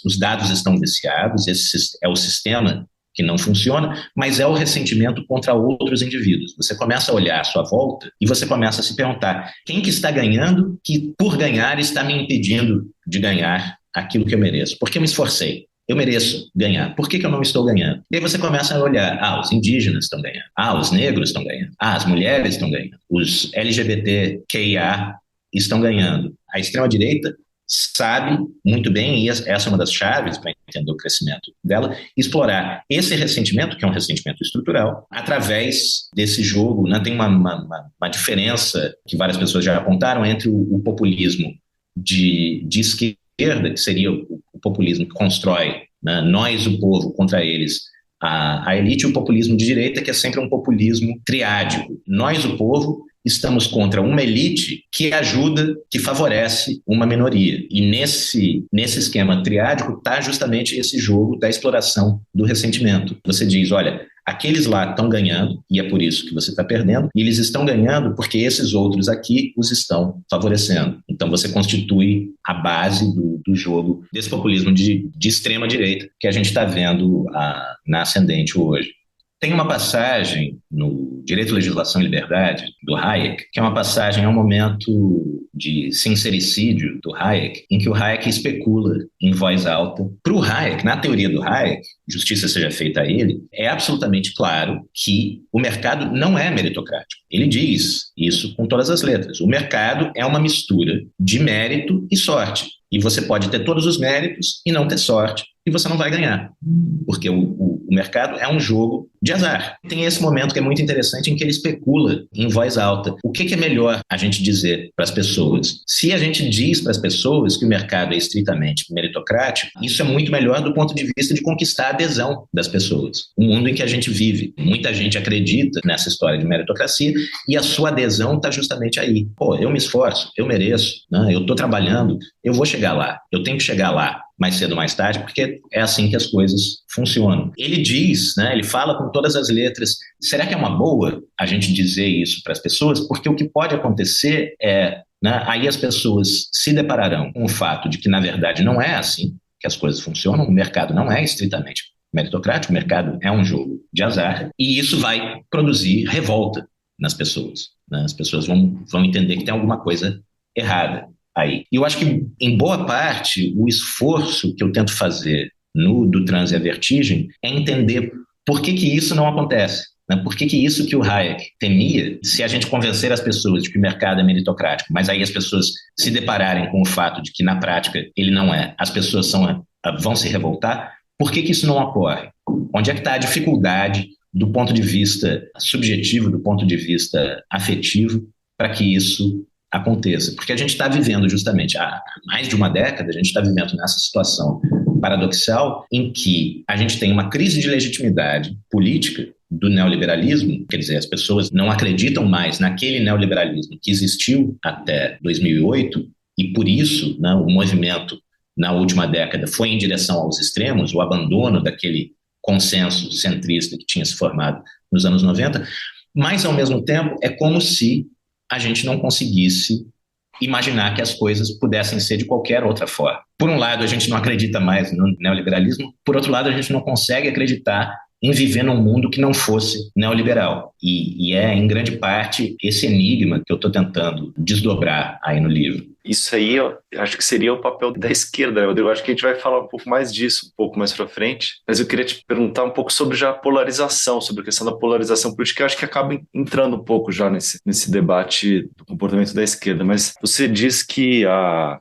os dados estão viciados, esse é o sistema que não funciona, mas é o ressentimento contra outros indivíduos. Você começa a olhar à sua volta e você começa a se perguntar quem que está ganhando que, por ganhar, está me impedindo de ganhar aquilo que eu mereço. Porque eu me esforcei. Eu mereço ganhar. Por que eu não estou ganhando? E aí você começa a olhar, os indígenas estão ganhando. Os negros estão ganhando. As mulheres estão ganhando. Os LGBTQIA estão ganhando. A extrema-direita sabe muito bem, e essa é uma das chaves para entender o crescimento dela, explorar esse ressentimento, que é um ressentimento estrutural, através desse jogo, né? Tem uma diferença que várias pessoas já apontaram entre o populismo de esquerda, que seria o populismo que constrói, né, nós, o povo, contra eles, a elite, e o populismo de direita, que é sempre um populismo triádico. Nós, o povo, estamos contra uma elite que ajuda, que favorece uma minoria. E nesse esquema triádico está justamente esse jogo da exploração do ressentimento. Você diz, olha, aqueles lá estão ganhando, e é por isso que você está perdendo, e eles estão ganhando porque esses outros aqui os estão favorecendo. Então você constitui a base do jogo desse populismo de extrema direita que a gente está vendo na ascendente hoje. Tem uma passagem no Direito, Legislação e Liberdade, do Hayek, que é uma passagem, é um momento de sincericídio do Hayek, em que o Hayek especula em voz alta. Para o Hayek, na teoria do Hayek, justiça seja feita a ele, é absolutamente claro que o mercado não é meritocrático. Ele diz isso com todas as letras. O mercado é uma mistura de mérito e sorte. E você pode ter todos os méritos e não ter sorte, e você não vai ganhar, porque o mercado é um jogo de azar. Tem esse momento que é muito interessante em que ele especula em voz alta. O que é melhor a gente dizer para as pessoas? Se a gente diz para as pessoas que o mercado é estritamente meritocrático, isso é muito melhor do ponto de vista de conquistar a adesão das pessoas. O mundo em que a gente vive, muita gente acredita nessa história de meritocracia e a sua adesão está justamente aí. Eu me esforço, eu mereço, né? Eu estou trabalhando, eu vou chegar lá, eu tenho que chegar lá mais cedo ou mais tarde, porque é assim que as coisas funcionam. Ele diz, né, ele fala com todas as letras, será que é uma boa a gente dizer isso para as pessoas? Porque o que pode acontecer é, né, aí as pessoas se depararão com o fato de que, na verdade, não é assim que as coisas funcionam, o mercado não é estritamente meritocrático, o mercado é um jogo de azar, e isso vai produzir revolta nas pessoas, né? As pessoas vão entender que tem alguma coisa errada aí. E eu acho que, em boa parte, o esforço que eu tento fazer do Transe à Vertigem é entender por que isso não acontece, né? Por que isso que o Hayek temia, se a gente convencer as pessoas de que o mercado é meritocrático, mas aí as pessoas se depararem com o fato de que, na prática, ele não é, as pessoas vão se revoltar, por que isso não ocorre? Onde é que está a dificuldade do ponto de vista subjetivo, do ponto de vista afetivo, para que isso aconteça? Porque a gente está vivendo justamente há mais de uma década, a gente está vivendo nessa situação paradoxal em que a gente tem uma crise de legitimidade política do neoliberalismo, quer dizer, as pessoas não acreditam mais naquele neoliberalismo que existiu até 2008 e por isso, né, o movimento na última década foi em direção aos extremos, o abandono daquele consenso centrista que tinha se formado nos anos 90, mas ao mesmo tempo é como se a gente não conseguisse imaginar que as coisas pudessem ser de qualquer outra forma. Por um lado, a gente não acredita mais no neoliberalismo, por outro lado, a gente não consegue acreditar em viver num mundo que não fosse neoliberal. E é, em grande parte, esse enigma que eu estou tentando desdobrar aí no livro. Isso aí, eu acho que seria o papel da esquerda, Rodrigo. Eu acho que a gente vai falar um pouco mais disso, um pouco mais para frente. Mas eu queria te perguntar um pouco sobre já a polarização, sobre a questão da polarização política. Eu acho que acaba entrando um pouco já nesse debate do comportamento da esquerda. Mas você diz que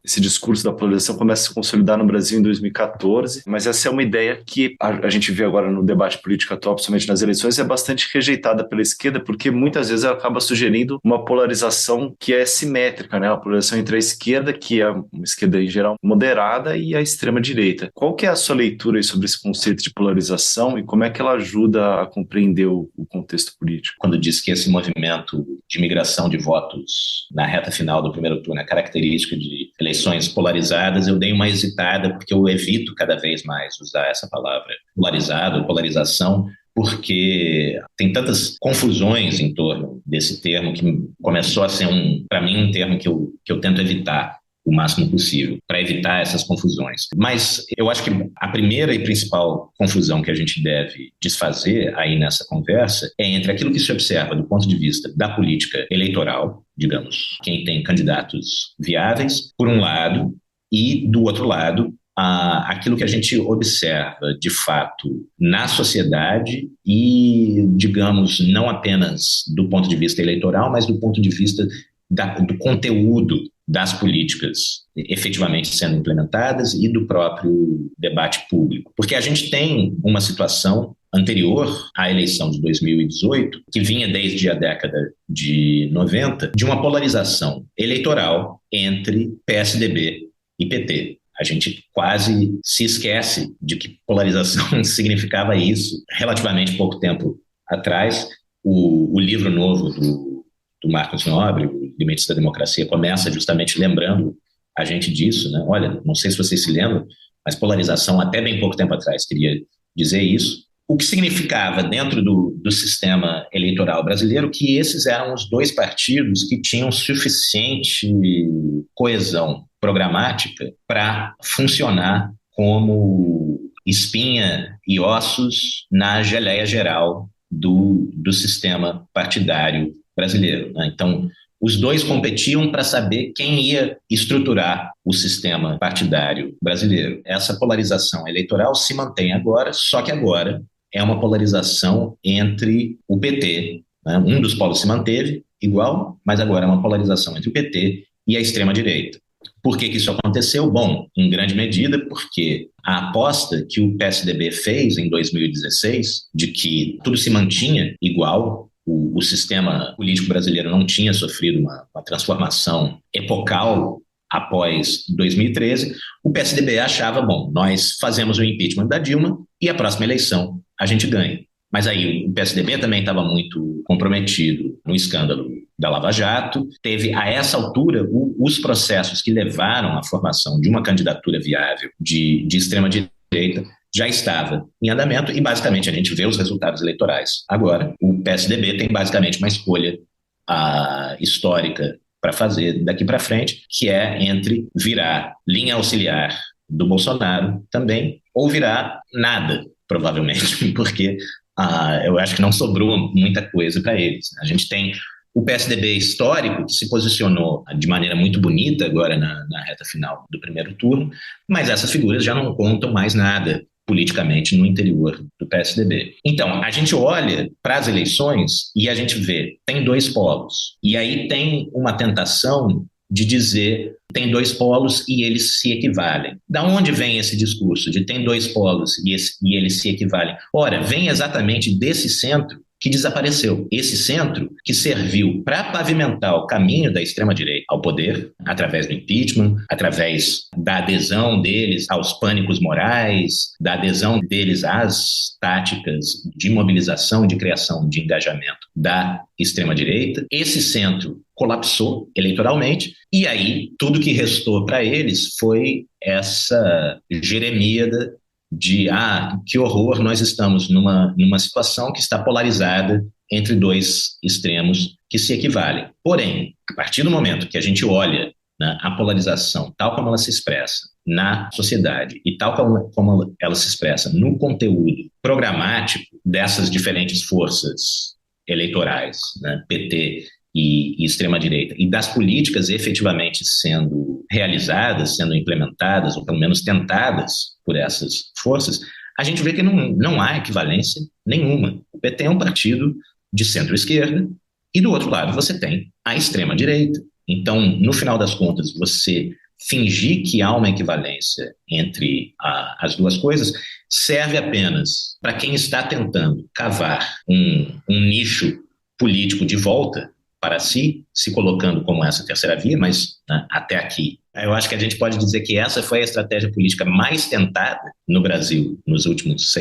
esse discurso da polarização começa a se consolidar no Brasil em 2014, mas essa é uma ideia que a gente vê agora no debate político atual, principalmente nas eleições, é bastante rejeitada pela esquerda, porque muitas vezes ela acaba sugerindo uma polarização que é simétrica, né? Uma polarização entre a esquerda, que é uma esquerda em geral moderada, e a extrema-direita. Qual que é a sua leitura aí sobre esse conceito de polarização e como é que ela ajuda a compreender o contexto político? Quando diz que esse movimento de migração de votos na reta final do primeiro turno é característica de eleições polarizadas, eu dei uma hesitada porque eu evito cada vez mais usar essa palavra polarizado, polarização, porque tem tantas confusões em torno desse termo que começou a ser, para mim, um termo que eu tento evitar o máximo possível, para evitar essas confusões. Mas eu acho que a primeira e principal confusão que a gente deve desfazer aí nessa conversa é entre aquilo que se observa do ponto de vista da política eleitoral, digamos, quem tem candidatos viáveis, por um lado, e do outro lado, aquilo que a gente observa, de fato, na sociedade e, digamos, não apenas do ponto de vista eleitoral, mas do ponto de vista do conteúdo das políticas efetivamente sendo implementadas e do próprio debate público. Porque a gente tem uma situação anterior à eleição de 2018, que vinha desde a década de 90, de uma polarização eleitoral entre PSDB e PT. A gente quase se esquece de que polarização significava isso. Relativamente pouco tempo atrás, o livro novo do Marcos Nobre, o Limites da Democracia, começa justamente lembrando a gente disso, né? Olha, não sei se vocês se lembram, mas polarização até bem pouco tempo atrás queria dizer isso. O que significava dentro do sistema eleitoral brasileiro que esses eram os dois partidos que tinham suficiente coesão programática para funcionar como espinha e ossos na geleia geral do sistema partidário brasileiro, né? Então, os dois competiam para saber quem ia estruturar o sistema partidário brasileiro. Essa polarização eleitoral se mantém agora, só que agora é uma polarização entre o PT, né? Um dos polos se manteve igual, mas agora é uma polarização entre o PT e a extrema-direita. Por que isso aconteceu? Bom, em grande medida porque a aposta que o PSDB fez em 2016 de que tudo se mantinha igual, o sistema político brasileiro não tinha sofrido uma transformação epocal após 2013, o PSDB achava, bom, nós fazemos o impeachment da Dilma e a próxima eleição a gente ganha. Mas aí o PSDB também estava muito comprometido no escândalo da Lava Jato. Teve, a essa altura, os processos que levaram à formação de uma candidatura viável de extrema-direita já estava em andamento e, basicamente, a gente vê os resultados eleitorais. Agora, o PSDB tem, basicamente, uma escolha histórica para fazer daqui para frente, que é entre virar linha auxiliar do Bolsonaro também ou virar nada, provavelmente, porque eu acho que não sobrou muita coisa para eles. A gente tem o PSDB histórico, que se posicionou de maneira muito bonita agora na reta final do primeiro turno, mas essas figuras já não contam mais nada politicamente no interior do PSDB. Então, a gente olha para as eleições e a gente vê, tem dois polos. E aí tem uma tentação de dizer tem dois polos e eles se equivalem. Da onde vem esse discurso de tem dois polos e eles se equivalem? Ora, vem exatamente desse centro que desapareceu. Esse centro que serviu para pavimentar o caminho da extrema-direita ao poder, através do impeachment, através da adesão deles aos pânicos morais, da adesão deles às táticas de mobilização, de criação de engajamento da extrema-direita. Esse centro colapsou eleitoralmente e aí tudo que restou para eles foi essa jeremíada de que horror, nós estamos numa situação que está polarizada entre dois extremos que se equivalem. Porém, a partir do momento que a gente olha, né, a polarização tal como ela se expressa na sociedade e tal como ela se expressa no conteúdo programático dessas diferentes forças eleitorais, né, PT e extrema-direita, e das políticas efetivamente sendo realizadas, sendo implementadas, ou pelo menos tentadas por essas forças, a gente vê que não há equivalência nenhuma. O PT é um partido de centro-esquerda e, do outro lado, você tem a extrema-direita. Então, no final das contas, você fingir que há uma equivalência entre as duas coisas serve apenas para quem está tentando cavar um nicho político de volta para si, se colocando como essa terceira via, mas, né, até aqui, eu acho que a gente pode dizer que essa foi a estratégia política mais tentada no Brasil nos últimos,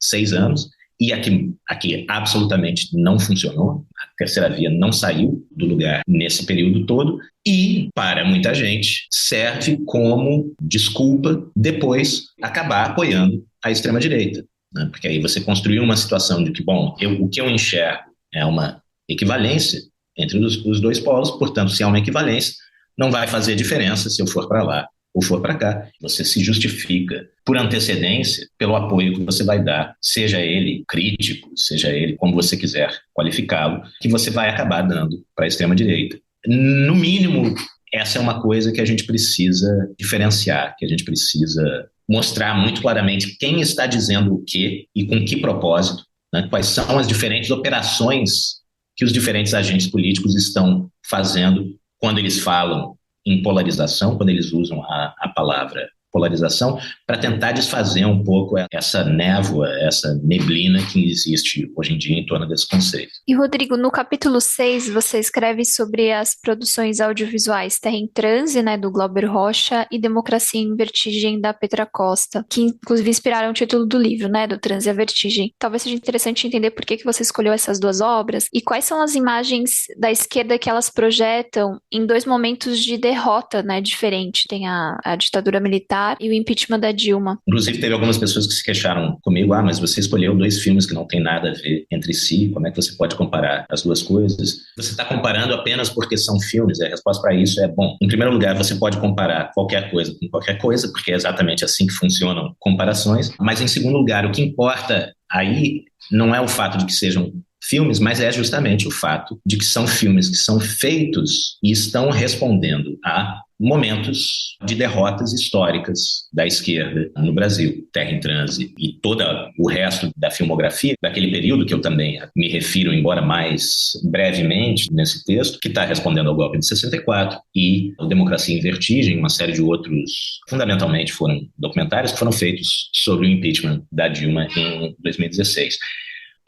6 anos, e aqui absolutamente não funcionou. A terceira via não saiu do lugar nesse período todo e, para muita gente, serve como desculpa depois acabar apoiando a extrema-direita, né? Porque aí você construiu uma situação de que, o que eu enxergo é uma equivalência entre os dois polos, portanto, se há uma equivalência, não vai fazer diferença se eu for para lá ou for para cá. Você se justifica por antecedência pelo apoio que você vai dar, seja ele crítico, seja ele como você quiser qualificá-lo, que você vai acabar dando para a extrema-direita. No mínimo, essa é uma coisa que a gente precisa diferenciar, que a gente precisa mostrar muito claramente quem está dizendo o quê e com que propósito, né? Quais são as diferentes operações que os diferentes agentes políticos estão fazendo quando eles falam em polarização, quando eles usam a palavra polarização, para tentar desfazer um pouco essa névoa, essa neblina que existe hoje em dia em torno desse conceito. E, Rodrigo, no capítulo 6, você escreve sobre as produções audiovisuais Terra em Transe, né, do Glauber Rocha, e Democracia em Vertigem, da Petra Costa, que inclusive inspiraram o título do livro, né, do Transe à Vertigem. Talvez seja interessante entender por que você escolheu essas duas obras e quais são as imagens da esquerda que elas projetam em dois momentos de derrota, né, diferente. Tem a ditadura militar e o impeachment da Dilma. Inclusive, teve algumas pessoas que se queixaram comigo, mas você escolheu 2 filmes que não têm nada a ver entre si, como é que você pode comparar as duas coisas? Você está comparando apenas porque são filmes? A resposta para isso é, em primeiro lugar, você pode comparar qualquer coisa com qualquer coisa, porque é exatamente assim que funcionam comparações, mas em segundo lugar, o que importa aí não é o fato de que sejam filmes, mas é justamente o fato de que são filmes que são feitos e estão respondendo a momentos de derrotas históricas da esquerda no Brasil. Terra em Transe e todo o resto da filmografia daquele período, que eu também me refiro, embora mais brevemente nesse texto, que está respondendo ao golpe de 64, e a Democracia em Vertigem, uma série de outros, fundamentalmente foram documentários que foram feitos sobre o impeachment da Dilma em 2016.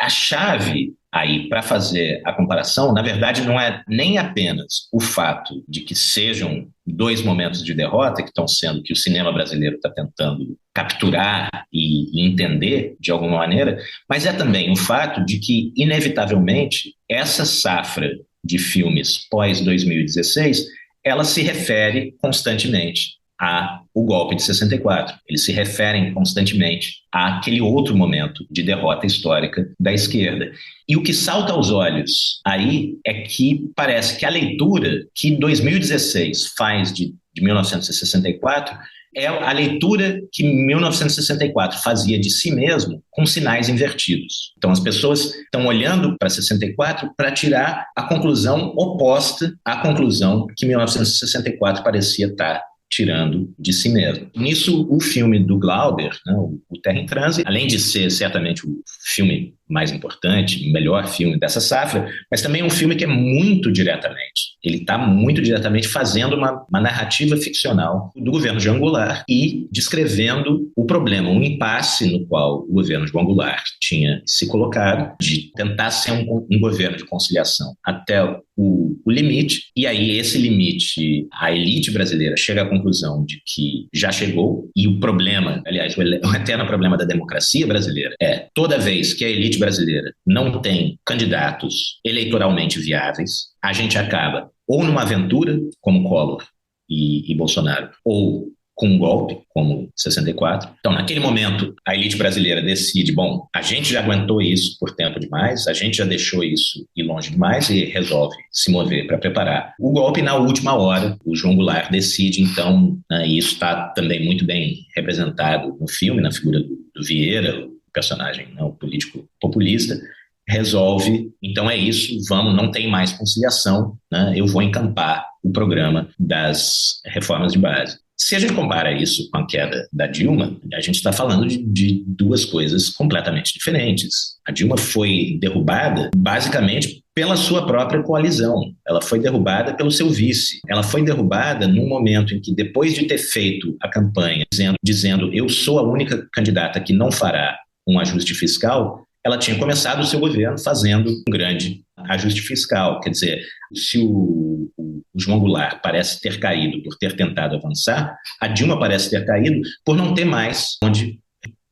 A chave aí para fazer a comparação, na verdade, não é nem apenas o fato de que sejam 2 momentos de derrota que o cinema brasileiro está tentando capturar e entender de alguma maneira, mas é também o fato de que, inevitavelmente, essa safra de filmes pós-2016, ela se refere constantemente ao golpe de 64. Eles se referem constantemente àquele outro momento de derrota histórica da esquerda. E o que salta aos olhos aí é que parece que a leitura que 2016 faz de 1964 é a leitura que 1964 fazia de si mesmo com sinais invertidos. Então as pessoas estão olhando para 64 para tirar a conclusão oposta à conclusão que 1964 parecia estar tirando de si mesmo. Nisso, o filme do Glauber, né, o Terra em Transe, além de ser certamente o filme mais importante, o melhor filme dessa safra, mas também é um filme que é muito diretamente. Ele está muito diretamente fazendo uma narrativa ficcional do governo João Goulart e descrevendo o problema, um impasse no qual o governo João Goulart tinha se colocado de tentar ser um governo de conciliação até o limite, e aí esse limite, a elite brasileira chega à conclusão de que já chegou, e o problema, aliás, o eterno problema da democracia brasileira é, toda vez que a elite brasileira não tem candidatos eleitoralmente viáveis, a gente acaba ou numa aventura, como Collor e Bolsonaro, ou com um golpe, como 64. Então, naquele momento, a elite brasileira decide, bom, a gente já aguentou isso por tempo demais, a gente já deixou isso ir longe demais e resolve se mover para preparar o golpe. Na última hora, o João Goulart decide, então, e isso está também muito bem representado no filme, na figura do Vieira, o personagem, o político populista, resolve, então é isso, vamos, não tem mais conciliação, eu vou encampar o programa das reformas de base. Se a gente compara isso com a queda da Dilma, a gente está falando de duas coisas completamente diferentes. A Dilma foi derrubada basicamente pela sua própria coalizão. Ela foi derrubada pelo seu vice. Ela foi derrubada num momento em que, depois de ter feito a campanha dizendo eu sou a única candidata que não fará um ajuste fiscal, ela tinha começado o seu governo fazendo um grande ajuste fiscal. Quer dizer, se o João Goulart parece ter caído por ter tentado avançar, a Dilma parece ter caído por não ter mais onde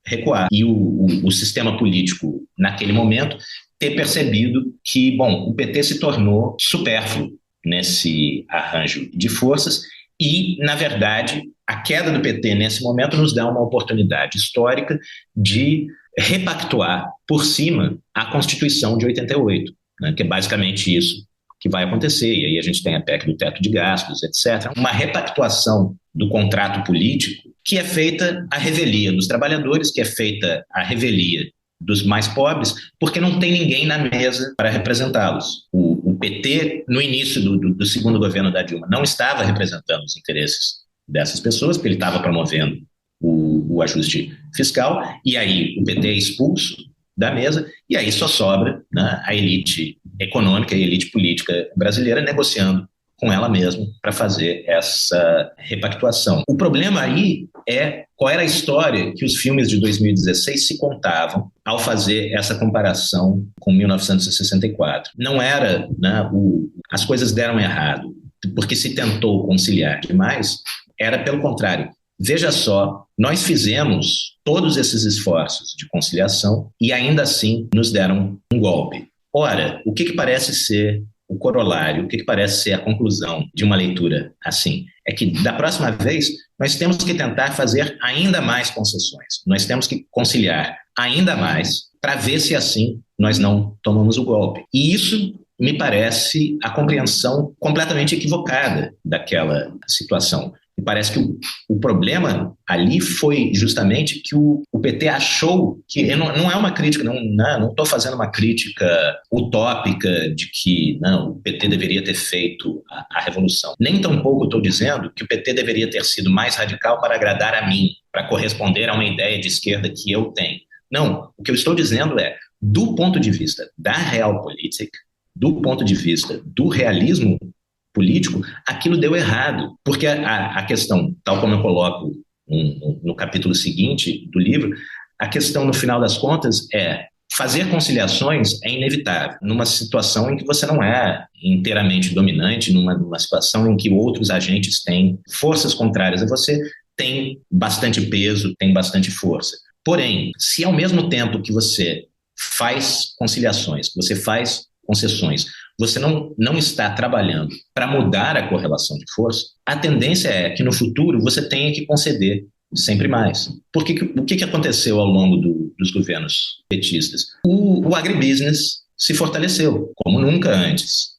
recuar. E o sistema político, naquele momento, ter percebido que, bom, o PT se tornou supérfluo nesse arranjo de forças e, na verdade, a queda do PT nesse momento nos dá uma oportunidade histórica de repactuar por cima a Constituição de 88, que é basicamente isso que vai acontecer. E aí a gente tem a PEC do teto de gastos, etc. Uma repactuação do contrato político que é feita à revelia dos trabalhadores, que é feita à revelia dos mais pobres, porque não tem ninguém na mesa para representá-los. O PT, no início do segundo governo da Dilma, não estava representando os interesses dessas pessoas, porque ele estava promovendo o ajuste fiscal, e aí o PT é expulso da mesa, e aí só sobra a elite econômica e a elite política brasileira negociando com ela mesma para fazer essa repactuação. O problema aí é qual era a história que os filmes de 2016 se contavam ao fazer essa comparação com 1964. Não era, as coisas deram errado, porque se tentou conciliar demais, era pelo contrário. Veja só, nós fizemos todos esses esforços de conciliação e ainda assim nos deram um golpe. Ora, o que parece ser o corolário, o que parece ser a conclusão de uma leitura assim? É que da próxima vez nós temos que tentar fazer ainda mais concessões, nós temos que conciliar ainda mais para ver se assim nós não tomamos o golpe. E isso me parece a compreensão completamente equivocada daquela situação. Me parece que o problema ali foi justamente que o PT achou que, não é uma crítica, não estou fazendo uma crítica utópica de que o PT deveria ter feito a revolução. Nem tampouco estou dizendo que o PT deveria ter sido mais radical para agradar a mim, para corresponder a uma ideia de esquerda que eu tenho. Não, o que eu estou dizendo é, do ponto de vista da realpolitik, do ponto de vista do realismo político, aquilo deu errado, porque a questão, tal como eu coloco no capítulo seguinte do livro, a questão no final das contas é fazer conciliações é inevitável, numa situação em que você não é inteiramente dominante, numa situação em que outros agentes têm forças contrárias a você, tem bastante peso, tem bastante força. Porém, se ao mesmo tempo que você faz conciliações, que você faz concessões, você não está trabalhando para mudar a correlação de força, a tendência é que no futuro você tenha que conceder sempre mais. Porque o que aconteceu ao longo dos governos petistas? O agribusiness se fortaleceu, como nunca antes.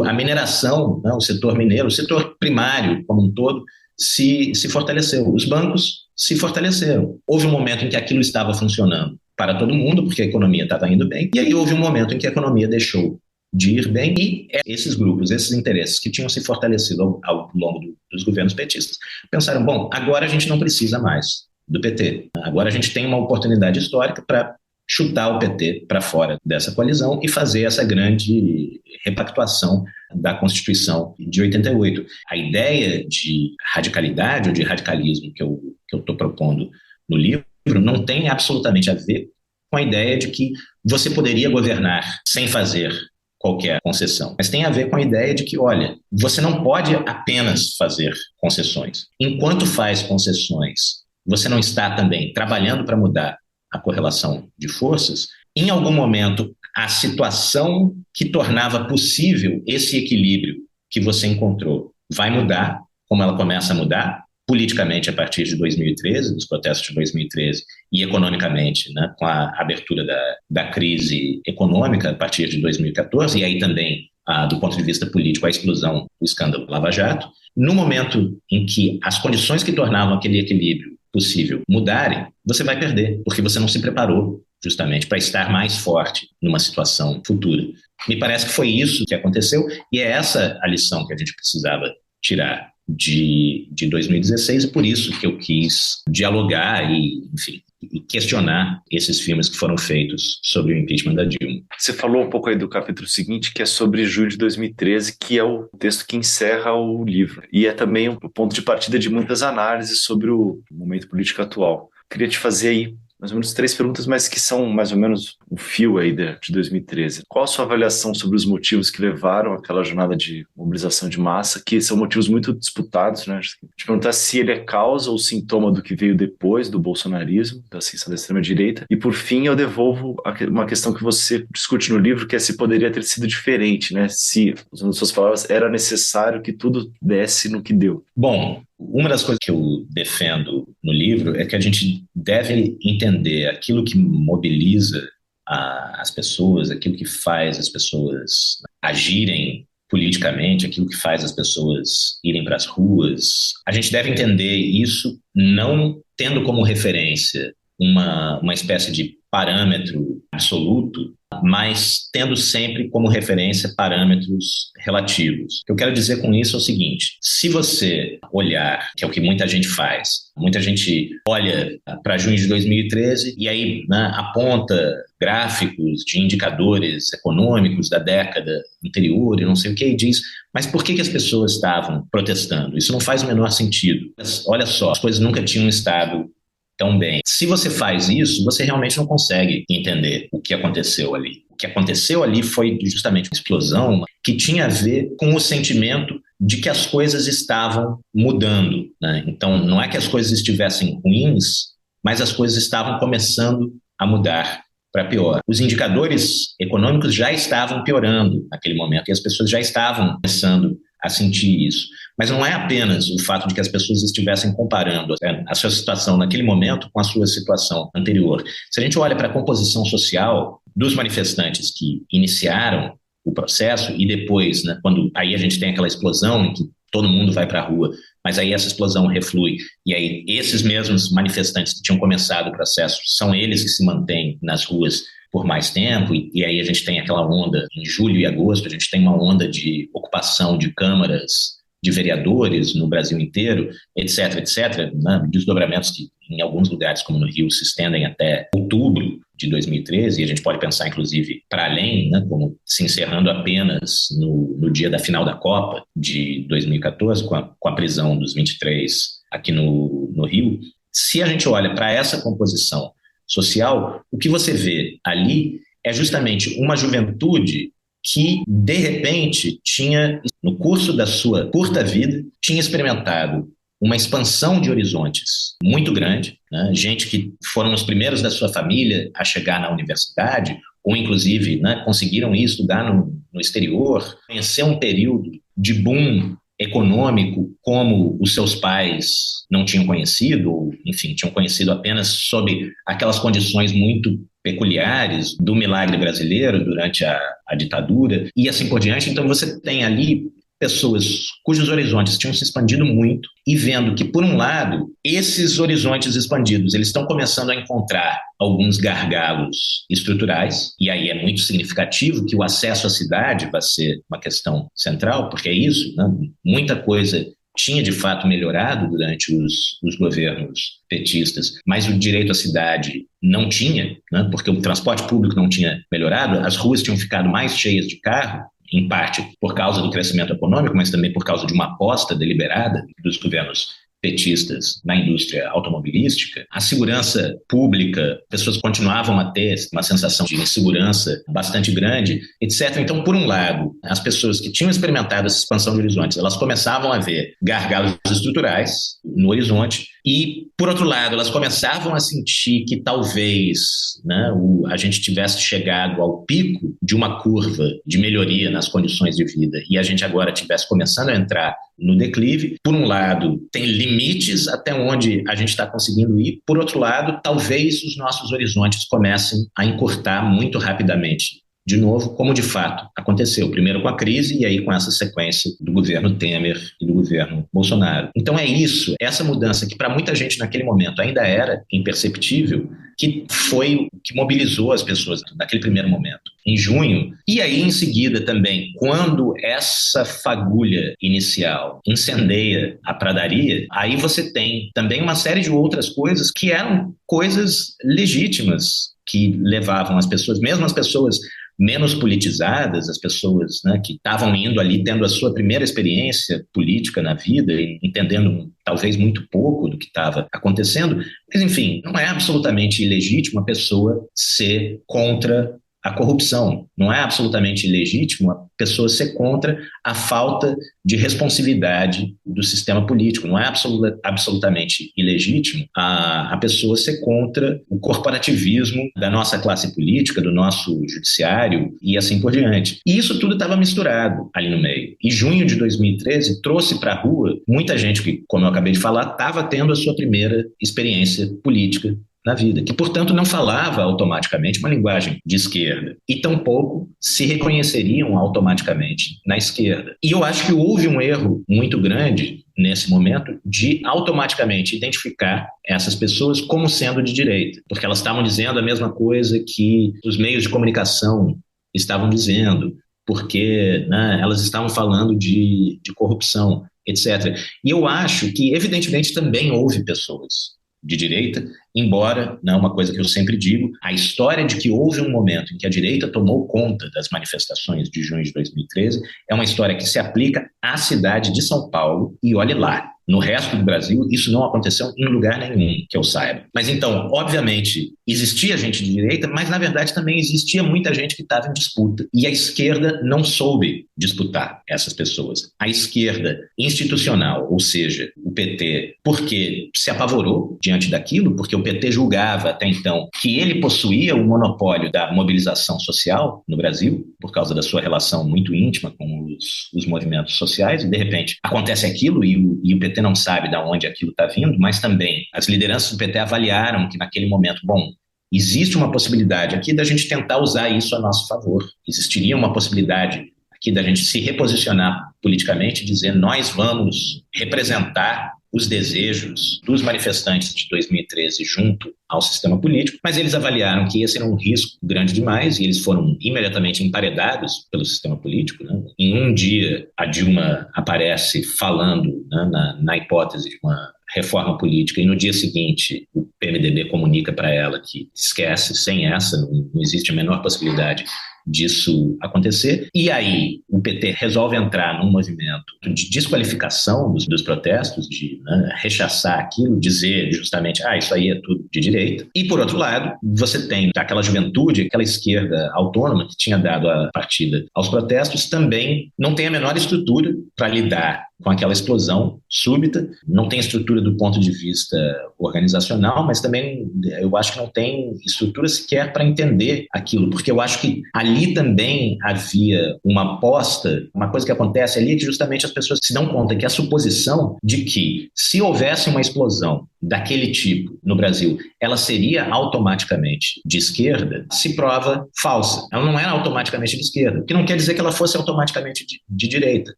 A mineração, o setor mineiro, o setor primário como um todo, se fortaleceu. Os bancos se fortaleceram. Houve um momento em que aquilo estava funcionando para todo mundo, porque a economia estava indo bem, e aí houve um momento em que a economia deixou de ir bem, e esses grupos, esses interesses que tinham se fortalecido ao longo dos governos petistas, pensaram, bom, agora a gente não precisa mais do PT. Agora a gente tem uma oportunidade histórica para chutar o PT para fora dessa coalizão e fazer essa grande repactuação da Constituição de 88. A ideia de radicalidade ou de radicalismo que eu estou propondo no livro não tem absolutamente a ver com a ideia de que você poderia governar sem fazer qualquer concessão. Mas tem a ver com a ideia de que, olha, você não pode apenas fazer concessões. Enquanto faz concessões, você não está também trabalhando para mudar a correlação de forças. Em algum momento, a situação que tornava possível esse equilíbrio que você encontrou vai mudar, como ela começa a mudar, politicamente a partir de 2013, dos protestos de 2013, e economicamente, né, com a abertura da crise econômica a partir de 2014, e aí também, do ponto de vista político, a explosão do escândalo Lava Jato. No momento em que as condições que tornavam aquele equilíbrio possível mudarem, você vai perder, porque você não se preparou justamente para estar mais forte numa situação futura. Me parece que foi isso que aconteceu, e é essa a lição que a gente precisava tirar de 2016, e por isso que eu quis dialogar e, enfim, e questionar esses filmes que foram feitos sobre o impeachment da Dilma. Você falou um pouco aí do capítulo seguinte, que é sobre julho de 2013, que é o texto que encerra o livro. E é também o ponto de partida de muitas análises sobre o momento político atual. Queria te fazer aí mais ou menos 3 perguntas, mas que são mais ou menos o fio aí de 2013. Qual a sua avaliação sobre os motivos que levaram àquela jornada de mobilização de massa, que são motivos muito disputados, né? Te perguntar se ele é causa ou sintoma do que veio depois do bolsonarismo, da ascensão da extrema-direita. E, por fim, eu devolvo uma questão que você discute no livro, que é se poderia ter sido diferente, né? Se, usando suas palavras, era necessário que tudo desse no que deu. Bom, uma das coisas que eu defendo no livro é que a gente deve entender aquilo que mobiliza as pessoas, aquilo que faz as pessoas agirem politicamente, aquilo que faz as pessoas irem para as ruas. A gente deve entender isso não tendo como referência uma espécie de parâmetro absoluto, mas tendo sempre como referência parâmetros relativos. O que eu quero dizer com isso é o seguinte: se você olhar, que é o que muita gente faz, muita gente olha para junho de 2013 e aí, né, aponta gráficos de indicadores econômicos da década anterior e não sei o que, e diz, mas por que as pessoas estavam protestando? Isso não faz o menor sentido. Olha só, as coisas nunca tinham estado tão bem. Se você faz isso, você realmente não consegue entender o que aconteceu ali. O que aconteceu ali foi justamente uma explosão que tinha a ver com o sentimento de que as coisas estavam mudando, né? Então, não é que as coisas estivessem ruins, mas as coisas estavam começando a mudar para pior. Os indicadores econômicos já estavam piorando naquele momento e as pessoas já estavam começando a sentir isso. Mas não é apenas o fato de que as pessoas estivessem comparando a sua situação naquele momento com a sua situação anterior. Se a gente olha para a composição social dos manifestantes que iniciaram o processo e depois, né, quando aí a gente tem aquela explosão em que todo mundo vai para a rua, mas aí essa explosão reflui, e aí esses mesmos manifestantes que tinham começado o processo são eles que se mantêm nas ruas por mais tempo, e aí a gente tem aquela onda, em julho e agosto, a gente tem uma onda de ocupação de câmaras de vereadores no Brasil inteiro, etc., etc., né, desdobramentos que em alguns lugares, como no Rio, se estendem até outubro de 2013, e a gente pode pensar, inclusive, para além, né, como se encerrando apenas no dia da final da Copa de 2014, com a prisão dos 23 aqui no Rio. Se a gente olha para essa composição social, o que você vê ali é justamente uma juventude que, de repente, tinha, no curso da sua curta vida, tinha experimentado uma expansão de horizontes muito grande, né? Gente que foram os primeiros da sua família a chegar na universidade, ou inclusive, né, conseguiram ir estudar no exterior, conhecer um período de boom econômico como os seus pais não tinham conhecido, ou, enfim, tinham conhecido apenas sob aquelas condições muito peculiares do milagre brasileiro durante a ditadura, e assim por diante. Então você tem ali pessoas cujos horizontes tinham se expandido muito e vendo que, por um lado, esses horizontes expandidos, eles estão começando a encontrar alguns gargalos estruturais, e aí é muito significativo que o acesso à cidade vai ser uma questão central, porque é isso, né? Muita coisa tinha de fato melhorado durante os governos petistas, mas o direito à cidade não tinha, né? Porque o transporte público não tinha melhorado, as ruas tinham ficado mais cheias de carro, em parte por causa do crescimento econômico, mas também por causa de uma aposta deliberada dos governos petistas na indústria automobilística. A segurança pública, pessoas continuavam a ter uma sensação de insegurança bastante grande, etc. Então, por um lado, as pessoas que tinham experimentado essa expansão de horizontes, elas começavam a ver gargalos estruturais no horizonte e, por outro lado, elas começavam a sentir que talvez, né, a gente tivesse chegado ao pico de uma curva de melhoria nas condições de vida e a gente agora estivesse começando a entrar no declive. Por um lado, tem limites até onde a gente está conseguindo ir. Por outro lado, talvez os nossos horizontes comecem a encurtar muito rapidamente. De novo, como de fato aconteceu, primeiro com a crise e aí com essa sequência do governo Temer e do governo Bolsonaro. Então é isso, essa mudança que para muita gente naquele momento ainda era imperceptível, que foi o que mobilizou as pessoas naquele primeiro momento, em junho. E aí, em seguida também, quando essa fagulha inicial incendeia a pradaria, aí você tem também uma série de outras coisas que eram coisas legítimas que levavam as pessoas, mesmo as pessoas menos politizadas, as pessoas, né, que estavam indo ali, tendo a sua primeira experiência política na vida e entendendo talvez muito pouco do que estava acontecendo, mas enfim, não é absolutamente ilegítimo a pessoa ser contra a corrupção. Não é absolutamente ilegítimo a pessoa ser contra a falta de responsividade do sistema político. Não é absolutamente ilegítimo a pessoa ser contra o corporativismo da nossa classe política, do nosso judiciário e assim por diante. E isso tudo estava misturado ali no meio. E junho de 2013 trouxe para a rua muita gente que, como eu acabei de falar, estava tendo a sua primeira experiência política na vida, que, portanto, não falava automaticamente uma linguagem de esquerda e tampouco se reconheceriam automaticamente na esquerda. E eu acho que houve um erro muito grande nesse momento de automaticamente identificar essas pessoas como sendo de direita, porque elas estavam dizendo a mesma coisa que os meios de comunicação estavam dizendo, porque, né, elas estavam falando de corrupção, etc. E eu acho que, evidentemente, também houve pessoas de direita, embora, não é uma coisa que eu sempre digo, a história de que houve um momento em que a direita tomou conta das manifestações de junho de 2013 é uma história que se aplica à cidade de São Paulo e olhe lá. No resto do Brasil, isso não aconteceu em lugar nenhum, que eu saiba. Mas então, obviamente, existia gente de direita, mas na verdade também existia muita gente que estava em disputa. E a esquerda não soube disputar essas pessoas. A esquerda institucional, ou seja, o PT, porque se apavorou diante daquilo, porque o PT julgava até então que ele possuía o monopólio da mobilização social no Brasil, por causa da sua relação muito íntima com os movimentos sociais, e de repente acontece aquilo e o PT não sabe de onde aquilo está vindo, mas também as lideranças do PT avaliaram que naquele momento, bom, existe uma possibilidade aqui da gente tentar usar isso a nosso favor. Existiria uma possibilidade aqui da gente se reposicionar politicamente e dizer nós vamos representar os desejos dos manifestantes de 2013 junto ao sistema político, mas eles avaliaram que esse era um risco grande demais e eles foram imediatamente emparedados pelo sistema político, né? Em um dia, a Dilma aparece falando, né, na hipótese de uma reforma política, e no dia seguinte o PMDB comunica para ela que esquece, sem essa, não existe a menor possibilidade disso acontecer. E aí o PT resolve entrar num movimento de desqualificação dos protestos, de, né, rechaçar aquilo, dizer justamente, isso aí é tudo de direita. E por outro lado, você tem aquela juventude, aquela esquerda autônoma que tinha dado a partida aos protestos, também não tem a menor estrutura para lidar com aquela explosão súbita, não tem estrutura do ponto de vista organizacional, mas também eu acho que não tem estrutura sequer para entender aquilo, porque eu acho que ali também havia uma aposta, uma coisa que acontece ali é que justamente as pessoas se dão conta que a suposição de que se houvesse uma explosão daquele tipo no Brasil, ela seria automaticamente de esquerda, se prova falsa. Ela não era automaticamente de esquerda, o que não quer dizer que ela fosse automaticamente de direita,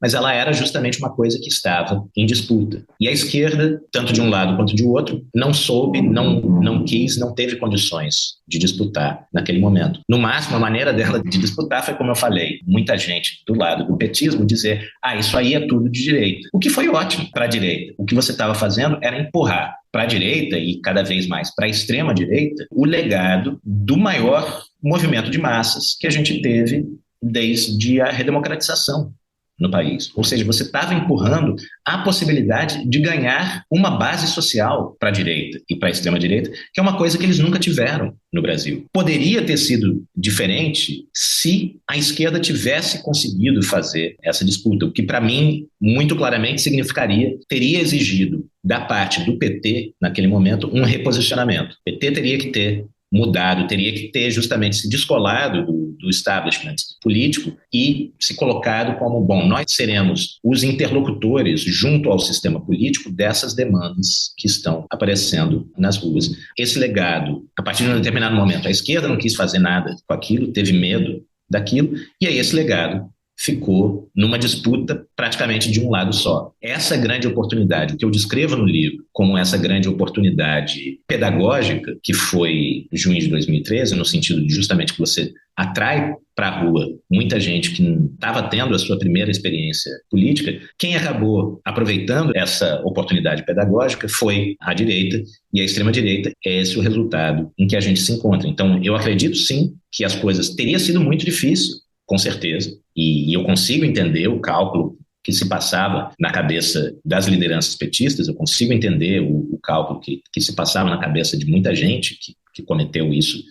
mas ela era justamente uma coisa que estava em disputa. E a esquerda, tanto de um lado quanto de outro, não soube, não quis, não teve condições de disputar naquele momento. No máximo, a maneira dela de disputar foi, como eu falei, muita gente do lado do petismo dizer: isso aí é tudo de direita. O que foi ótimo para a direita. O que você estava fazendo era empurrar para a direita e cada vez mais para a extrema-direita o legado do maior movimento de massas que a gente teve desde a redemocratização no país. Ou seja, você estava empurrando a possibilidade de ganhar uma base social para a direita e para a extrema-direita, que é uma coisa que eles nunca tiveram no Brasil. Poderia ter sido diferente se a esquerda tivesse conseguido fazer essa disputa, o que, para mim, muito claramente teria exigido da parte do PT, naquele momento, um reposicionamento. O PT teria que ter mudado, teria que ter justamente se descolado do establishment político e se colocado como, bom, nós seremos os interlocutores junto ao sistema político dessas demandas que estão aparecendo nas ruas. Esse legado, a partir de um determinado momento, a esquerda não quis fazer nada com aquilo, teve medo daquilo, e aí esse legado ficou numa disputa praticamente de um lado só. Essa grande oportunidade, o que eu descrevo no livro como essa grande oportunidade pedagógica, que foi junho de 2013, no sentido de justamente que você atrai para a rua muita gente que estava tendo a sua primeira experiência política, quem acabou aproveitando essa oportunidade pedagógica foi a direita, e a extrema-direita é esse o resultado em que a gente se encontra. Então, eu acredito sim que as coisas teria sido muito difícil, com certeza, e eu consigo entender o cálculo que se passava na cabeça das lideranças petistas, eu consigo entender o cálculo que se passava na cabeça de muita gente que cometeu isso,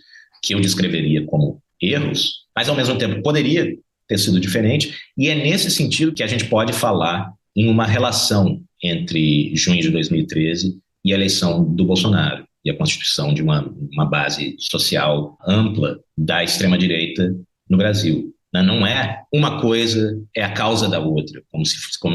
que eu descreveria como erros, mas ao mesmo tempo poderia ter sido diferente, e é nesse sentido que a gente pode falar em uma relação entre junho de 2013 e a eleição do Bolsonaro, e a constituição de uma base social ampla da extrema-direita no Brasil. Não é uma coisa, é a causa da outra, como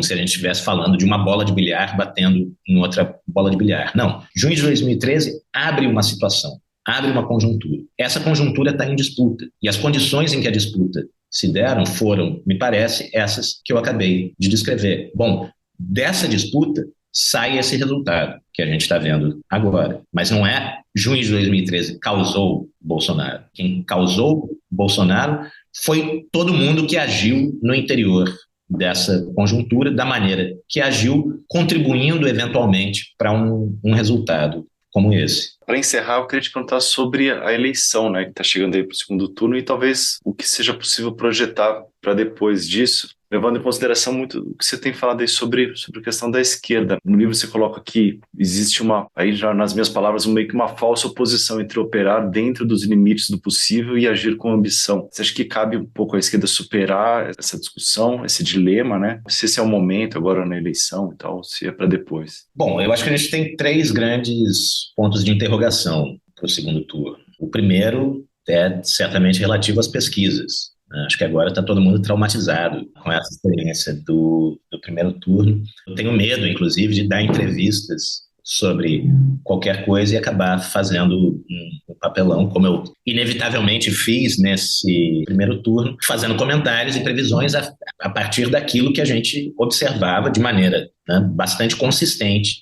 se a gente estivesse falando de uma bola de bilhar batendo em outra bola de bilhar. Não, junho de 2013 abre uma situação, abre uma conjuntura. Essa conjuntura está em disputa, e as condições em que a disputa se deram foram, me parece, essas que eu acabei de descrever. Bom, dessa disputa sai esse resultado que a gente está vendo agora, mas não é junho de 2013 causou Bolsonaro. Quem causou Bolsonaro foi todo mundo que agiu no interior dessa conjuntura da maneira que agiu, contribuindo eventualmente para um resultado como esse. Para encerrar, eu queria te perguntar sobre a eleição, né, que está chegando aí para o segundo turno, e talvez o que seja possível projetar para depois disso, levando em consideração muito o que você tem falado aí sobre a questão da esquerda. No livro você coloca que existe aí já nas minhas palavras, meio que uma falsa oposição entre operar dentro dos limites do possível e agir com ambição. Você acha que cabe um pouco à esquerda superar essa discussão, esse dilema, né? Se esse é o momento agora na eleição e tal, se é para depois. Bom, eu acho que a gente tem 3 grandes pontos de interrogação para o segundo turno. O primeiro é certamente relativo às pesquisas. Acho que agora está todo mundo traumatizado com essa experiência do primeiro turno. Eu tenho medo, inclusive, de dar entrevistas sobre qualquer coisa e acabar fazendo um papelão, como eu inevitavelmente fiz nesse primeiro turno, fazendo comentários e previsões a partir daquilo que a gente observava de maneira, né, bastante consistente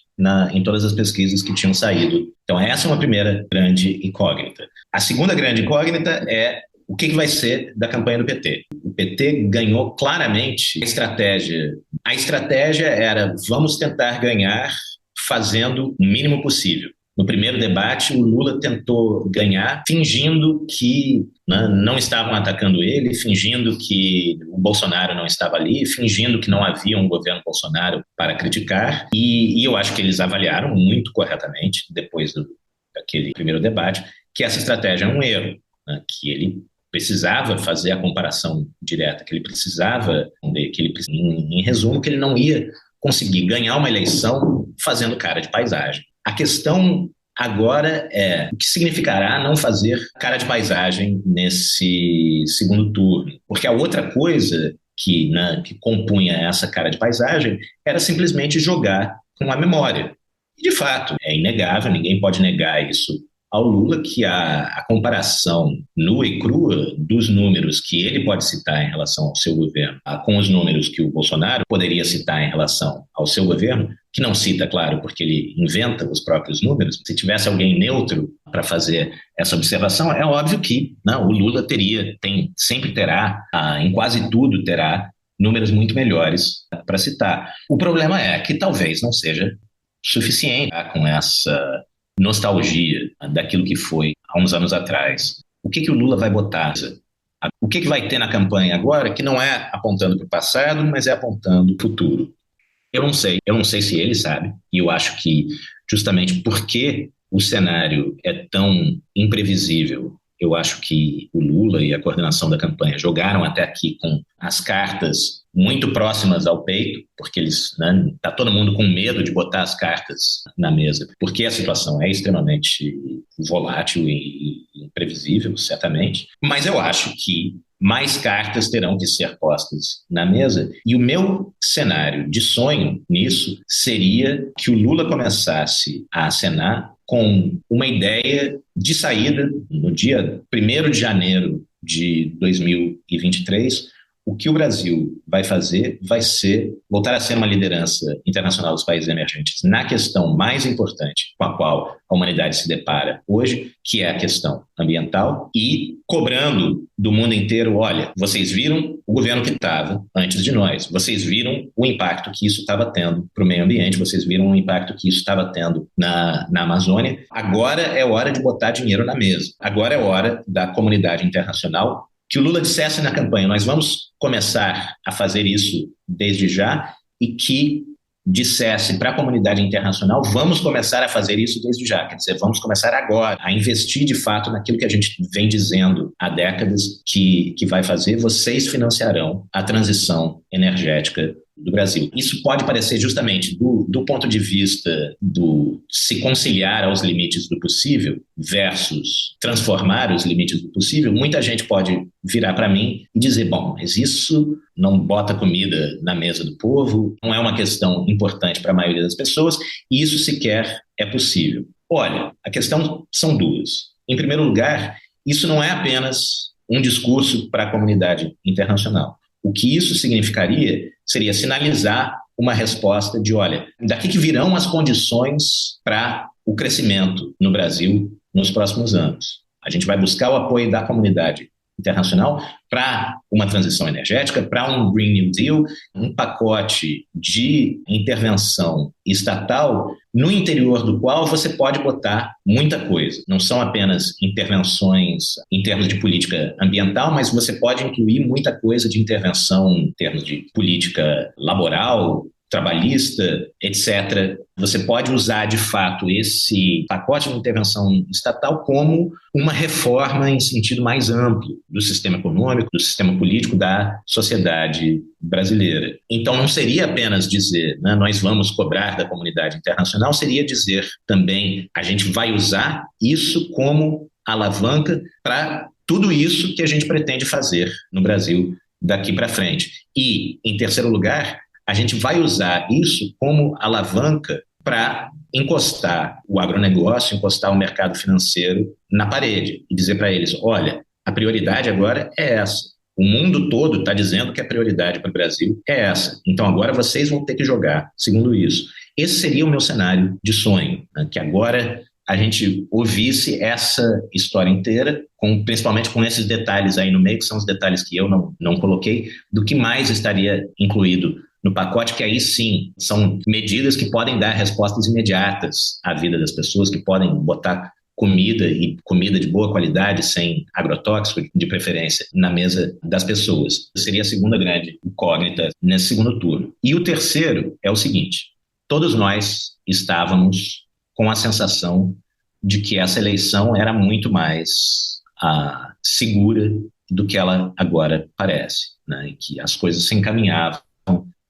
em todas as pesquisas que tinham saído. Então, essa é uma primeira grande incógnita. A segunda grande incógnita é o que vai ser da campanha do PT. O PT ganhou claramente a estratégia. A estratégia era: vamos tentar ganhar fazendo o mínimo possível. No primeiro debate, o Lula tentou ganhar fingindo que, né, não estavam atacando ele, fingindo que o Bolsonaro não estava ali, fingindo que não havia um governo Bolsonaro para criticar. E eu acho que eles avaliaram muito corretamente, depois daquele primeiro debate, que essa estratégia é um erro, né, que ele precisava fazer a comparação direta, que ele precisava, em resumo, que ele não ia conseguir ganhar uma eleição fazendo cara de paisagem. A questão agora é o que significará não fazer cara de paisagem nesse segundo turno. Porque a outra coisa que compunha essa cara de paisagem era simplesmente jogar com a memória. E, de fato, é inegável, ninguém pode negar isso ao Lula que a comparação nua e crua dos números que ele pode citar em relação ao seu governo com os números que o Bolsonaro poderia citar em relação ao seu governo, que não cita, claro, porque ele inventa os próprios números. Se tivesse alguém neutro para fazer essa observação, é óbvio que o Lula sempre terá, em quase tudo terá, números muito melhores para citar. O problema é que talvez não seja suficiente com essa nostalgia daquilo que foi há uns anos atrás. O que o Lula vai botar? O que vai ter na campanha agora que não é apontando para o passado, mas é apontando para o futuro? Eu não sei se ele sabe, e eu acho que justamente porque o cenário é tão imprevisível, eu acho que o Lula e a coordenação da campanha jogaram até aqui com as cartas muito próximas ao peito, porque tá todo mundo com medo de botar as cartas na mesa, porque a situação é extremamente volátil e imprevisível, certamente. Mas eu acho que mais cartas terão que ser postas na mesa. E o meu cenário de sonho nisso seria que o Lula começasse a acenar com uma ideia de saída no dia 1º de janeiro de 2023. O que o Brasil vai fazer vai ser voltar a ser uma liderança internacional dos países emergentes na questão mais importante com a qual a humanidade se depara hoje, que é a questão ambiental, e cobrando do mundo inteiro, olha, vocês viram o governo que estava antes de nós, vocês viram o impacto que isso estava tendo para o meio ambiente, vocês viram o impacto que isso estava tendo na Amazônia, agora é hora de botar dinheiro na mesa, agora é hora da comunidade internacional que o Lula dissesse na campanha, nós vamos começar a fazer isso desde já, e que dissesse para a comunidade internacional, vamos começar a fazer isso desde já, quer dizer, vamos começar agora a investir de fato naquilo que a gente vem dizendo há décadas que vai fazer, vocês financiarão a transição energética do Brasil. Isso pode parecer justamente do ponto de vista do se conciliar aos limites do possível versus transformar os limites do possível. Muita gente pode virar para mim e dizer, bom, mas isso não bota comida na mesa do povo, não é uma questão importante para a maioria das pessoas, e isso sequer é possível. Olha, a questão são duas. Em primeiro lugar, isso não é apenas um discurso para a comunidade internacional. O que isso significaria seria sinalizar uma resposta de, olha, daqui que virão as condições para o crescimento no Brasil nos próximos anos. A gente vai buscar o apoio da comunidade internacional para uma transição energética, para um Green New Deal, um pacote de intervenção estatal no interior do qual você pode botar muita coisa. Não são apenas intervenções em termos de política ambiental, mas você pode incluir muita coisa de intervenção em termos de política laboral, trabalhista, etc. Você pode usar, de fato, esse pacote de intervenção estatal como uma reforma em sentido mais amplo do sistema econômico, do sistema político, da sociedade brasileira. Então, não seria apenas dizer, nós vamos cobrar da comunidade internacional, seria dizer também, a gente vai usar isso como alavanca para tudo isso que a gente pretende fazer no Brasil daqui para frente. E, em terceiro lugar, a gente vai usar isso como alavanca para encostar o agronegócio, encostar o mercado financeiro na parede e dizer para eles, olha, a prioridade agora é essa. O mundo todo está dizendo que a prioridade para o Brasil é essa. Então agora vocês vão ter que jogar segundo isso. Esse seria o meu cenário de sonho, que agora a gente ouvisse essa história inteira, principalmente com esses detalhes aí no meio, que são os detalhes que eu não coloquei, do que mais estaria incluído no pacote, que aí sim são medidas que podem dar respostas imediatas à vida das pessoas, que podem botar comida e comida de boa qualidade, sem agrotóxico, de preferência, na mesa das pessoas. Seria a segunda grande incógnita nesse segundo turno. E o terceiro é o seguinte, todos nós estávamos com a sensação de que essa eleição era muito mais segura do que ela agora parece, né? E que as coisas se encaminhavam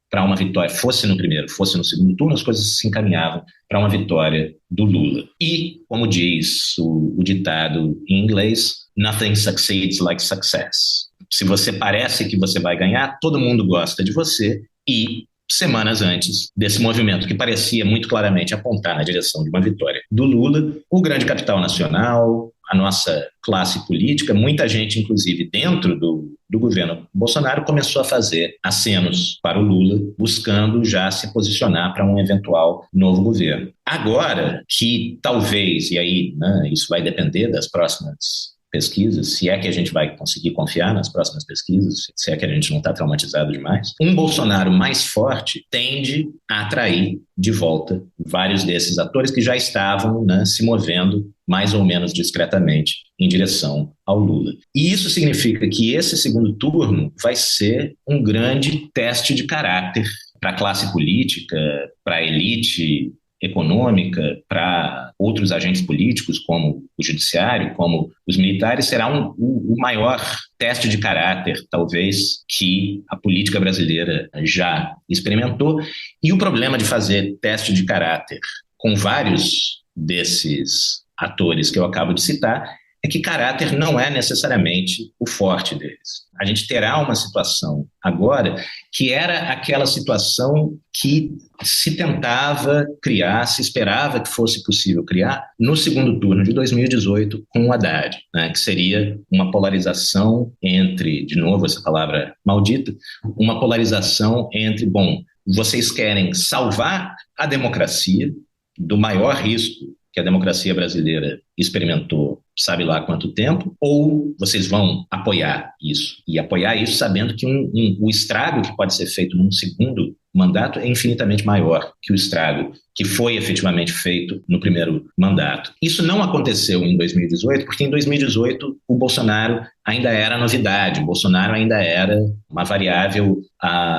para uma vitória, fosse no primeiro, fosse no segundo turno, as coisas se encaminhavam para uma vitória do Lula. E, como diz o ditado em inglês, nothing succeeds like success. Se você parece que você vai ganhar, todo mundo gosta de você e semanas antes desse movimento, que parecia muito claramente apontar na direção de uma vitória do Lula, o grande capital nacional, a nossa classe política, muita gente, inclusive dentro do governo Bolsonaro, começou a fazer acenos para o Lula, buscando já se posicionar para um eventual novo governo. Agora que talvez, e aí, né, isso vai depender das próximas pesquisas, se é que a gente vai conseguir confiar nas próximas pesquisas, se é que a gente não está traumatizado demais, um Bolsonaro mais forte tende a atrair de volta vários desses atores que já estavam, né, se movendo mais ou menos discretamente em direção ao Lula. E isso significa que esse segundo turno vai ser um grande teste de caráter para a classe política, para a elite econômica, para outros agentes políticos, como o judiciário, como os militares, será o maior teste de caráter, talvez, que a política brasileira já experimentou. E o problema de fazer teste de caráter com vários desses atores que eu acabo de citar é que caráter não é necessariamente o forte deles. A gente terá uma situação agora que era aquela situação que se tentava criar, se esperava que fosse possível criar no segundo turno de 2018 com o Haddad, né, que seria uma polarização entre, de novo essa palavra maldita, uma polarização entre, bom, vocês querem salvar a democracia do maior risco que a democracia brasileira experimentou sabe lá quanto tempo, ou vocês vão apoiar isso? E apoiar isso sabendo que o estrago que pode ser feito num segundo mandato é infinitamente maior que o estrago que foi efetivamente feito no primeiro mandato. Isso não aconteceu em 2018, porque em 2018 o Bolsonaro ainda era novidade, o Bolsonaro ainda era uma variável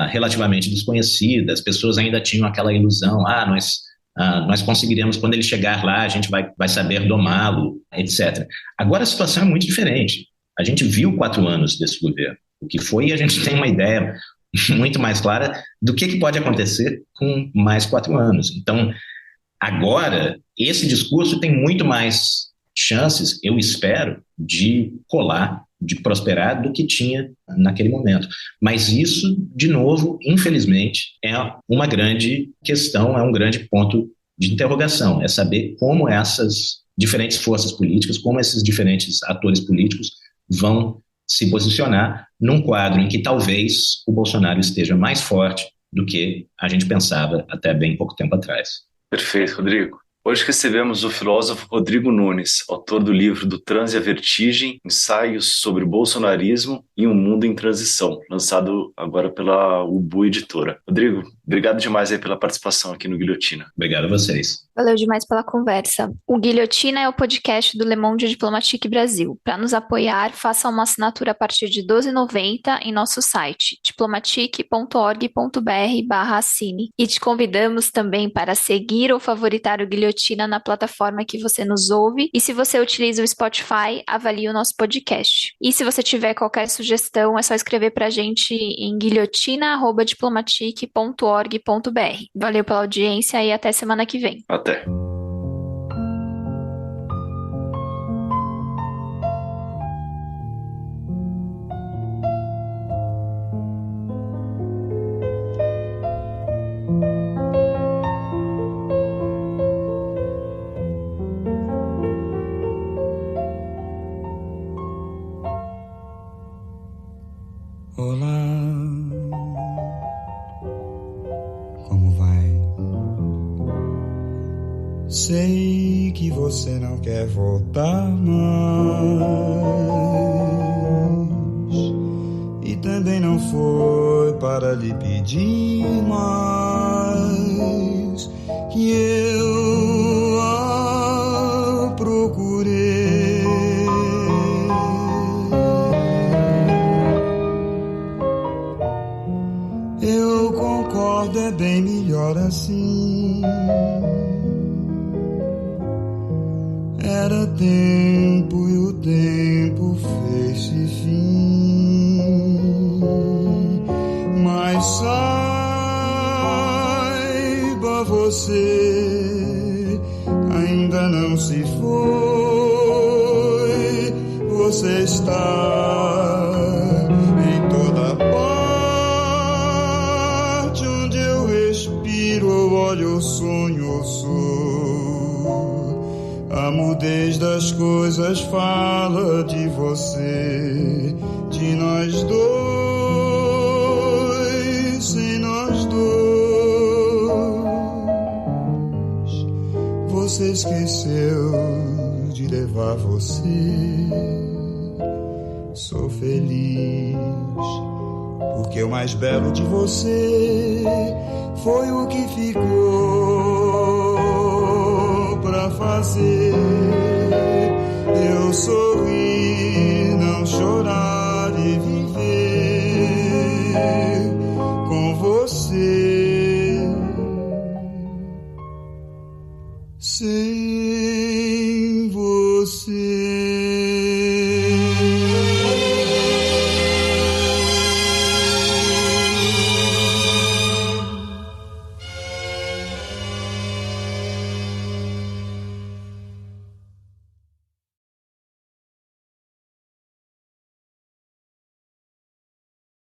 relativamente desconhecida, as pessoas ainda tinham aquela ilusão, nós conseguiremos, quando ele chegar lá, a gente vai saber domá-lo, etc. Agora a situação é muito diferente. A gente viu 4 anos desse governo, o que foi, e a gente tem uma ideia muito mais clara do que pode acontecer com mais 4 anos. Então, agora, esse discurso tem muito mais chances, eu espero, de colar, de prosperar do que tinha naquele momento. Mas isso, de novo, infelizmente, é uma grande questão, é um grande ponto de interrogação, é saber como essas diferentes forças políticas, como esses diferentes atores políticos vão se posicionar num quadro em que talvez o Bolsonaro esteja mais forte do que a gente pensava até bem pouco tempo atrás. Perfeito, Rodrigo. Hoje recebemos o filósofo Rodrigo Nunes, autor do livro Do Transe à Vertigem, Ensaios sobre o Bolsonarismo e um Mundo em Transição, lançado agora pela Ubu Editora. Rodrigo, obrigado demais aí pela participação aqui no Guilhotina. Obrigado a vocês. Valeu demais pela conversa. O Guilhotina é o podcast do Le Monde Diplomatique Brasil. Para nos apoiar, faça uma assinatura a partir de R$ 12,90 em nosso site, diplomatique.org.br/assine. E te convidamos também para seguir ou favoritar o Guilhotina na plataforma que você nos ouve. E se você utiliza o Spotify, avalie o nosso podcast. E se você tiver qualquer sugestão, é só escrever para a gente em guilhotina@diplomatique.org.br. Valeu pela audiência e até semana que vem. Até. Olá, como vai? Sei que você não quer voltar mais, e também não foi para lhe pedir mais que eu a procurei. Eu concordo, é bem melhor assim. Era tempo e o tempo fez-se fim. Mas saiba você, ainda não se foi. Você está em toda parte onde eu meu sonho eu sou. A mudez das coisas fala de você, de nós dois, sem nós dois. Você esqueceu de levar você. Sou feliz porque o mais belo de você foi o que ficou pra fazer eu sorrir.